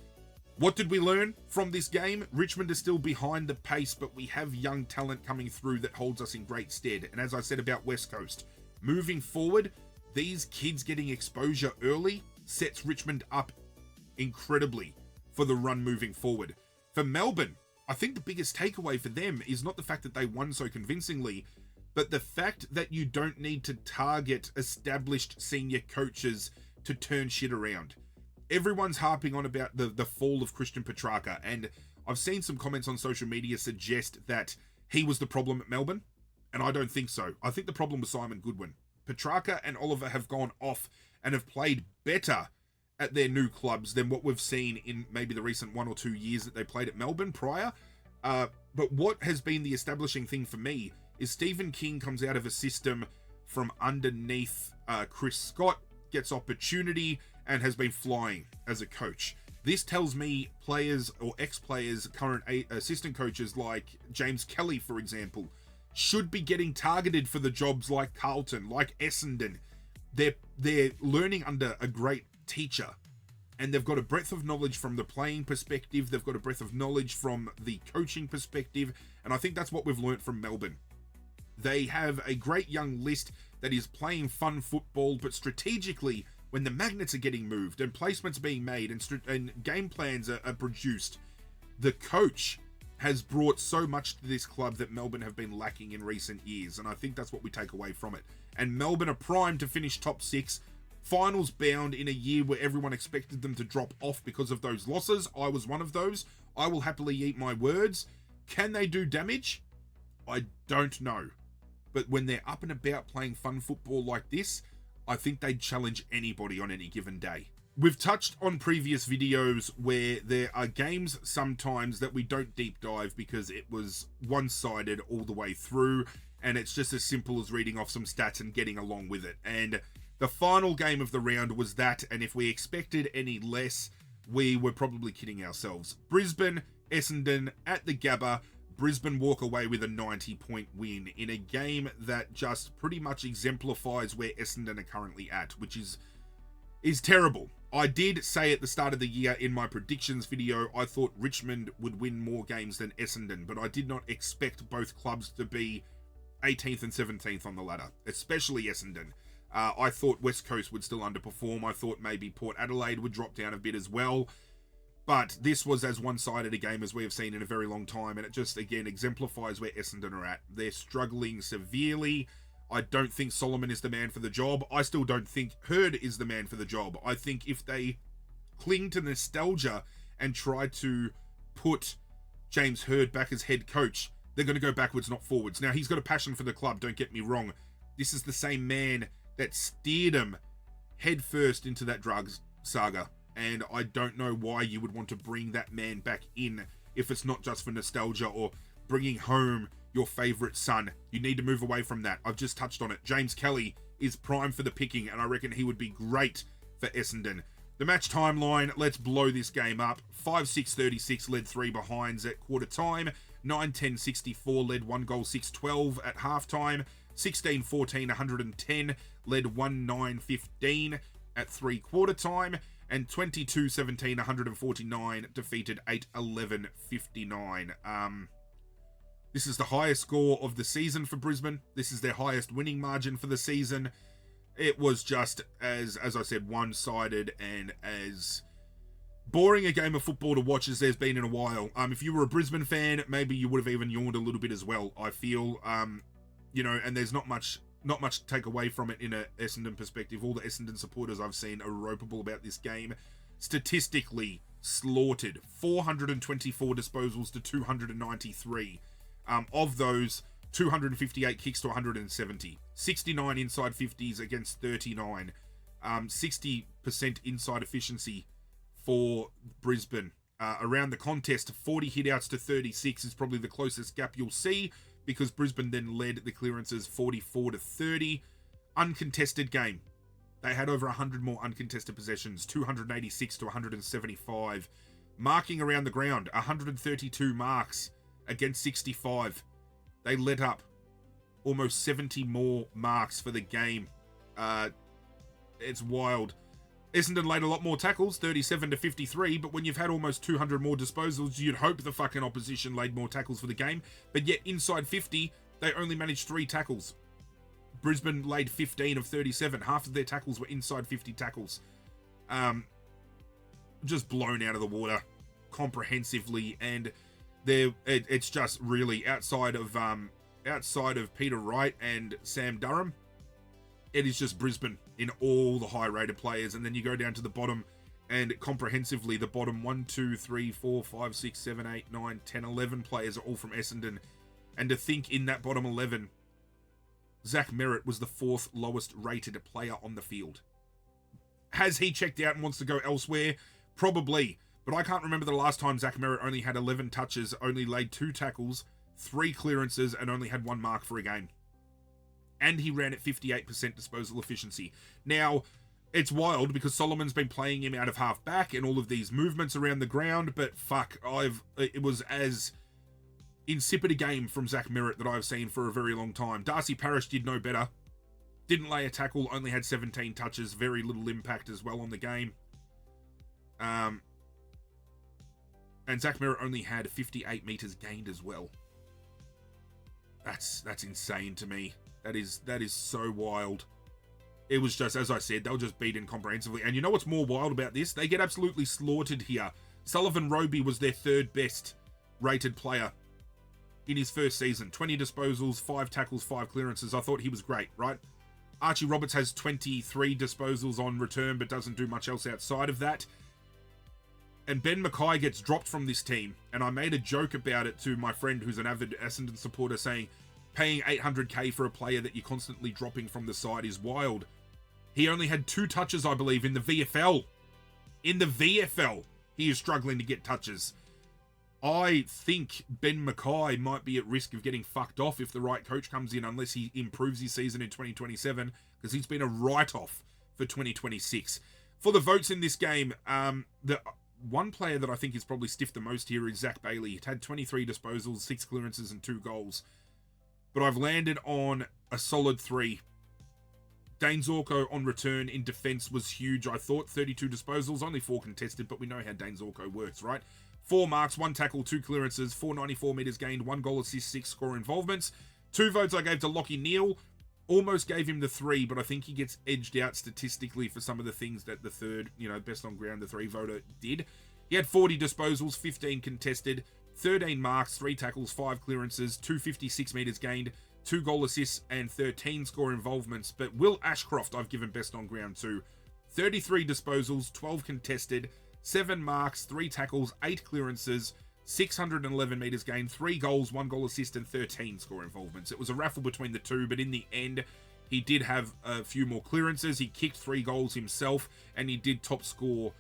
What did we learn from this game? Richmond is still behind the pace, but we have young talent coming through that holds us in great stead. And as I said about West Coast, moving forward, these kids getting exposure early sets Richmond up incredibly for the run moving forward. For Melbourne, I think the biggest takeaway for them is not the fact that they won so convincingly, but the fact that you don't need to target established senior coaches to turn shit around. Everyone's harping on about the fall of Christian Petrarca, and I've seen some comments on social media suggest that he was the problem at Melbourne, and I don't think so. I think the problem was Simon Goodwin. Petrarca and Oliver have gone off and have played better at their new clubs than what we've seen in maybe the recent 1 or 2 years that they played at Melbourne prior. But what has been the establishing thing for me is Stephen King comes out of a system from underneath Chris Scott, gets opportunity, and has been flying as a coach. This tells me players or ex-players, current assistant coaches like James Kelly, for example, should be getting targeted for the jobs like Carlton, like Essendon. They're learning under a great teacher, and they've got a breadth of knowledge from the playing perspective. They've got a breadth of knowledge from the coaching perspective, and I think that's what we've learnt from Melbourne. They have a great young list that is playing fun football, but strategically, when the magnets are getting moved and placements being made and game plans are produced, the coach has brought so much to this club that Melbourne have been lacking in recent years, and I think that's what we take away from it. And Melbourne are primed to finish top 6, finals bound in a year where everyone expected them to drop off because of those losses. I was one of those. I will happily eat my words. Can they do damage? I don't know. But when they're up and about playing fun football like this, I think they'd challenge anybody on any given day. We've touched on previous videos where there are games sometimes that we don't deep dive because it was one-sided all the way through, and it's just as simple as reading off some stats and getting along with it. And the final game of the round was that, and if we expected any less, we were probably kidding ourselves. Brisbane, Essendon at the Gabba. Brisbane walk away with a 90-point win in a game that just pretty much exemplifies where Essendon are currently at, which is terrible. I did say at the start of the year in my predictions video, I thought Richmond would win more games than Essendon, but I did not expect both clubs to be 18th and 17th on the ladder, especially Essendon. I thought West Coast would still underperform. I thought maybe Port Adelaide would drop down a bit as well. But this was as one-sided a game as we have seen in a very long time, and it just, again, exemplifies where Essendon are at. They're struggling severely. I don't think Solomon is the man for the job. I still don't think Hurd is the man for the job. I think if they cling to nostalgia and try to put James Hurd back as head coach, they're going to go backwards, not forwards. Now, he's got a passion for the club, don't get me wrong. This is the same man that steered him headfirst into that drugs saga. And I don't know why you would want to bring that man back in if it's not just for nostalgia or bringing home your favourite son. You need to move away from that. I've just touched on it. James Kelly is prime for the picking, and I reckon he would be great for Essendon. The match timeline, let's blow this game up. 5-6-36 led 3 behinds at quarter time. 9-10-64 led 1 goal 6-12 at half time. 16-14 110 led 1-9-15 at 3 quarter time. And 22-17 149 defeated 8-11 59. This is the highest score of the season for Brisbane. This is their highest winning margin for the season. It was just, as I said, one-sided and as boring a game of football to watch as there's been in a while. If you were a Brisbane fan, maybe you would have even yawned a little bit as well, I feel. And there's not much to take away from it in a Essendon perspective. All the Essendon supporters I've seen are ropeable about this game. Statistically slaughtered. 424 disposals to 293. Of those, 258 kicks to 170. 69 inside 50s against 39. 60% inside efficiency for Brisbane. Around the contest, 40 hitouts to 36 is probably the closest gap you'll see, because Brisbane then led the clearances 44 to 30. Uncontested game. They had over 100 more uncontested possessions, 286 to 175. Marking around the ground, 132 marks against 65. They let up almost 70 more marks for the game. It's wild. Essendon laid a lot more tackles, 37 to 53, but when you've had almost 200 more disposals, you'd hope the fucking opposition laid more tackles for the game, but yet inside 50, they only managed 3 tackles. Brisbane laid 15 of 37. Half of their tackles were inside 50 tackles. Just blown out of the water comprehensively, and it's just really outside of Peter Wright and Sam Durham, it is just Brisbane in all the high-rated players. And then you go down to the bottom, and comprehensively, the bottom 1, 2, 3, 4, 5, 6, 7, 8, 9, 10, 11 players are all from Essendon. And to think in that bottom 11, Zach Merritt was the 4th lowest rated player on the field. Has he checked out and wants to go elsewhere? Probably. But I can't remember the last time Zach Merritt only had 11 touches, only laid 2 tackles, 3 clearances, and only had 1 mark for a game. And he ran at 58% disposal efficiency. Now, it's wild because Solomon's been playing him out of half back and all of these movements around the ground, but fuck, it was as insipid a game from Zach Merritt that I've seen for a very long time. Darcy Parish did no better. Didn't lay a tackle, only had 17 touches, very little impact as well on the game. And Zach Merritt only had 58 meters gained as well. That's insane to me. That is so wild. It was just, as I said, they were just beaten comprehensively. And you know what's more wild about this? They get absolutely slaughtered here. Sullivan Roby was their 3rd best rated player in his first season. 20 disposals, 5 tackles, 5 clearances. I thought he was great, right? Archie Roberts has 23 disposals on return, but doesn't do much else outside of that. And Ben Mackay gets dropped from this team. And I made a joke about it to my friend who's an avid Essendon supporter, saying, paying $800K for a player that you're constantly dropping from the side is wild. He only had 2 touches, I believe, in the VFL. In the VFL, he is struggling to get touches. I think Ben Mackay might be at risk of getting fucked off if the right coach comes in, unless he improves his season in 2027, because he's been a write-off for 2026. For the votes in this game, the one player that I think is probably stiffed the most here is Zach Bailey. He had 23 disposals, 6 clearances, and 2 goals. But I've landed on a solid 3. Dane Zorko on return in defence was huge, I thought. 32 disposals, only 4 contested, but we know how Dane Zorko works, right? 4 marks, 1 tackle, 2 clearances, 494 metres gained, 1 goal assist, 6 score involvements. 2 votes I gave to Lachie Neale. Almost gave him the 3, but I think he gets edged out statistically for some of the things that the third, best on ground, the 3 voter did. He had 40 disposals, 15 contested, 13 marks, 3 tackles, 5 clearances, 256 metres gained, 2 goal assists, and 13 score involvements. But Will Ashcroft, I've given best on ground to. 33 disposals, 12 contested, 7 marks, 3 tackles, 8 clearances, 611 metres gained, 3 goals, 1 goal assist, and 13 score involvements. It was a raffle between the two, but in the end, he did have a few more clearances. He kicked 3 goals himself, and he did top score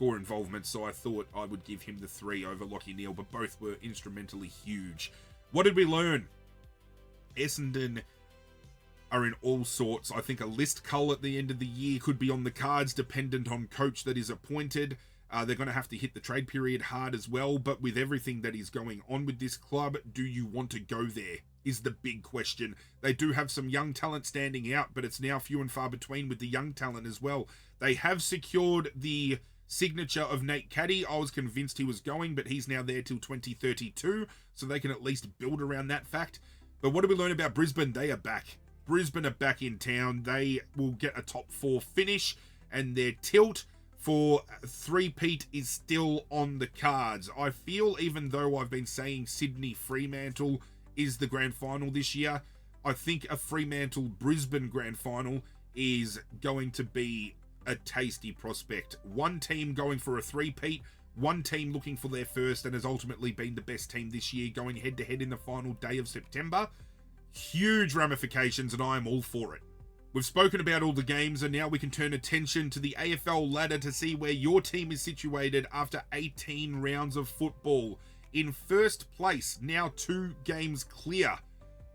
involvement, so I thought I would give him the 3 over Lachie Neale, but both were instrumentally huge. What did we learn? Essendon are in all sorts. I think a list cull at the end of the year could be on the cards, dependent on coach that is appointed. They're going to have to hit the trade period hard as well, but with everything that is going on with this club, do you want to go there is the big question. They do have some young talent standing out, but it's now few and far between with the young talent as well. They have secured the signature of Nate Caddy. I was convinced he was going, but he's now there till 2032, so they can at least build around that fact. But what do we learn about Brisbane? They are back. Brisbane are back in town. They will get a top 4 finish, and their tilt for three-peat is still on the cards. I feel, even though I've been saying Sydney Fremantle is the grand final this year, I think a Fremantle-Brisbane grand final is going to be a tasty prospect. One team going for a three-peat, one team looking for their first, and has ultimately been the best team this year, going head-to-head in the final day of September. Huge ramifications, and I am all for it. We've spoken about all the games, and now we can turn attention to the AFL ladder to see where your team is situated after 18 rounds of football. In first place, now 2 games clear,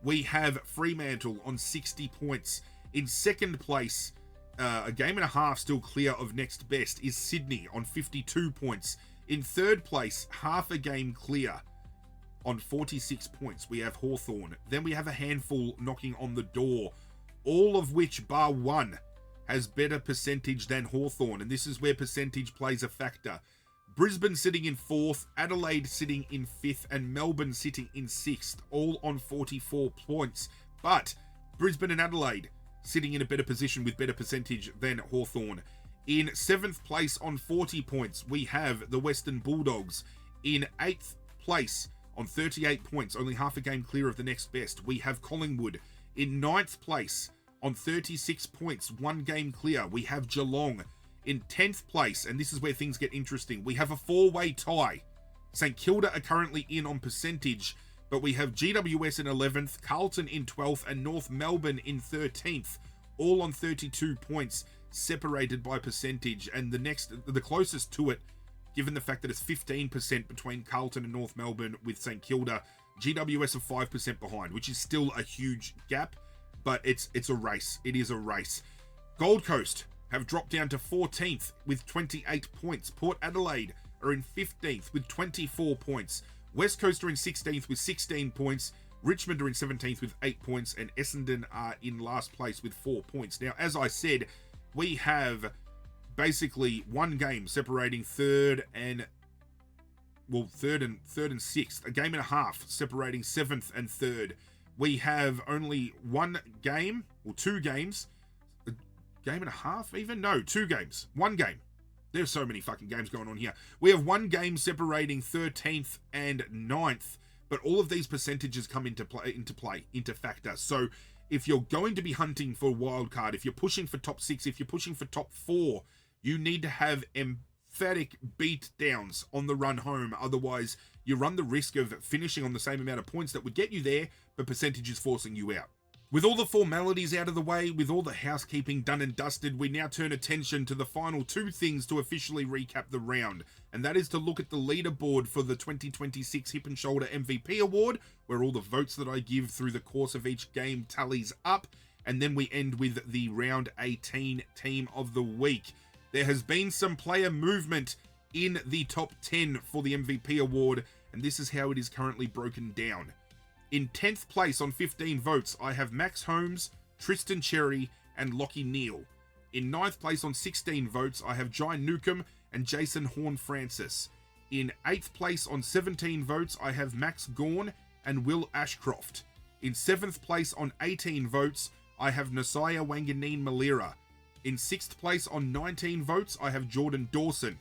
we have Fremantle on 60 points. In second place, a game and a half still clear of next best, is Sydney on 52 points. In third place, half a game clear on 46 points, we have Hawthorn. Then we have a handful knocking on the door, all of which, bar one, has better percentage than Hawthorn, and this is where percentage plays a factor. Brisbane sitting in 4th, Adelaide sitting in 5th, and Melbourne sitting in 6th, all on 44 points. But Brisbane and Adelaide sitting in a better position with better percentage than Hawthorn. In 7th place on 40 points, we have the Western Bulldogs. In 8th place on 38 points, only half a game clear of the next best, we have Collingwood. In 9th place on 36 points, 1 game clear, we have Geelong. In 10th place, and this is where things get interesting, we have a 4-way tie. St Kilda are currently in on percentage, but we have GWS in 11th, Carlton in 12th, and North Melbourne in 13th, all on 32 points, separated by percentage. And the closest to it, given the fact that it's 15% between Carlton and North Melbourne with St Kilda, GWS are 5% behind, which is still a huge gap, but it's a race. It is a race. Gold Coast have dropped down to 14th with 28 points. Port Adelaide are in 15th with 24 points. West Coast are in 16th with 16 points. Richmond are in 17th with 8 points, and Essendon are in last place with 4 points. Now, as I said, we have basically 1 game separating third and 6th, a game and a half separating 7th and 3rd. We have only 1 game, or 2 games, a game and a half even? No, 2 games, 1 game. There's so many fucking games going on here. We have 1 game separating 13th and 9th, but all of these percentages come into factor. So if you're going to be hunting for a wild card, if you're pushing for top 6, if you're pushing for top 4, you need to have emphatic beat downs on the run home. Otherwise, you run the risk of finishing on the same amount of points that would get you there, but percentage is forcing you out. With all the formalities out of the way, with all the housekeeping done and dusted, we now turn attention to the final 2 things to officially recap the round. And that is to look at the leaderboard for the 2026 Hip and Shoulder MVP Award, where all the votes that I give through the course of each game tallies up. And then we end with the round 18 team of the week. There has been some player movement in the top 10 for the MVP award, and this is how it is currently broken down. In 10th place on 15 votes, I have Max Holmes, Tristan Cherry, and Lachie Neale. In 9th place on 16 votes, I have Jai Newcomb and Jason Horne-Francis. In 8th place on 17 votes, I have Max Gawn and Will Ashcroft. In 7th place on 18 votes, I have Nasiah Wanganeen-Malira. In 6th place on 19 votes, I have Jordan Dawson.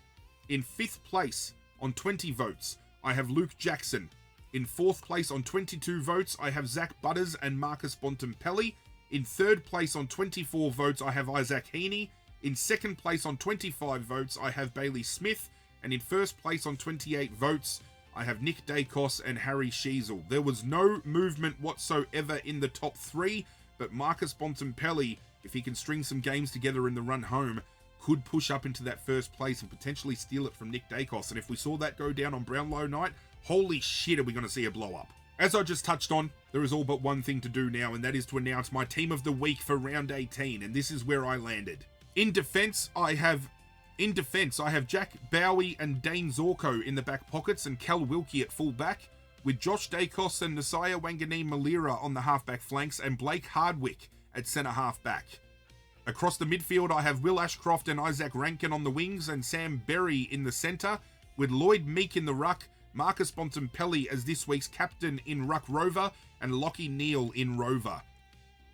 In 5th place on 20 votes, I have Luke Jackson. In 4th place on 22 votes, I have Zach Butters and Marcus Bontempelli. In 3rd place on 24 votes, I have Isaac Heaney. In 2nd place on 25 votes, I have Bailey Smith. And in 1st place on 28 votes, I have Nick Dacos and Harry Sheasel. There was no movement whatsoever in the top 3, but Marcus Bontempelli, if he can string some games together in the run home, could push up into that 1st place and potentially steal it from Nick Dacos. And if we saw that go down on Brownlow night, holy shit, are we going to see a blow up. As I just touched on, there is all but one thing to do now, and that is to announce my team of the week for round 18, and this is where I landed. In defense, I have Jack Bowie and Dane Zorko in the back pockets and Cal Wilkie at full back, with Josh Dacos and Nasiah Wanganeen-Malira on the halfback flanks and Blake Hardwick at centre half back. Across the midfield, I have Will Ashcroft and Isaac Rankin on the wings and Sam Berry in the centre, with Lloyd Meek in the ruck, Marcus Bontempelli as this week's captain in ruck rover, and Lockie Neal in rover.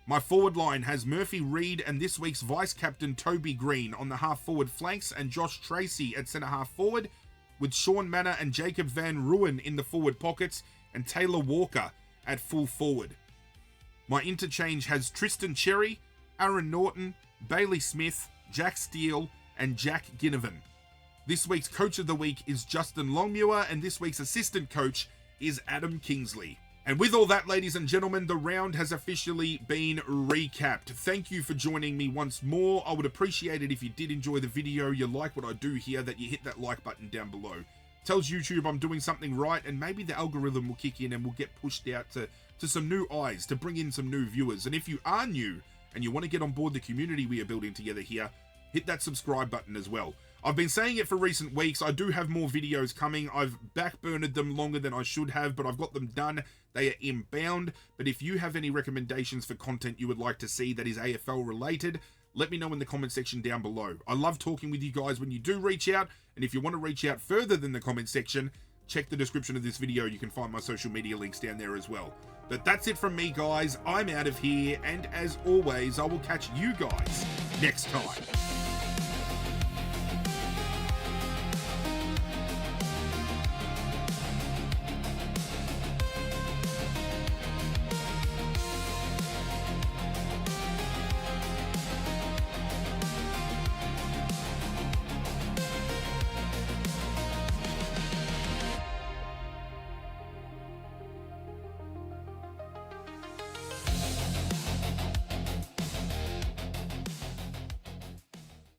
My forward line has Murphy Reed and this week's vice-captain Toby Green on the half-forward flanks and Josh Tracy at centre-half forward, with Sean Manor and Jacob Van Ruin in the forward pockets and Taylor Walker at full forward. My interchange has Tristan Cherry, Aaron Norton, Bailey Smith, Jack Steele and Jack Ginnivan. This week's Coach of the Week is Justin Longmuir and this week's Assistant Coach is Adam Kingsley. And with all that, ladies and gentlemen, the round has officially been recapped. Thank you for joining me once more. I would appreciate it if you did enjoy the video, you like what I do here, that you hit that like button down below. Tells YouTube I'm doing something right, and maybe the algorithm will kick in and we'll get pushed out to some new eyes, to bring in some new viewers. And if you are new and you want to get on board the community we are building together here, hit that subscribe button as well. I've been saying it for recent weeks. I do have more videos coming. I've backburnered them longer than I should have, but I've got them done. They are inbound. But if you have any recommendations for content you would like to see that is AFL related, let me know in the comment section down below. I love talking with you guys when you do reach out. And if you want to reach out further than the comment section, check the description of this video. You can find my social media links down there as well. But that's it from me, guys. I'm out of here. And as always, I will catch you guys next time.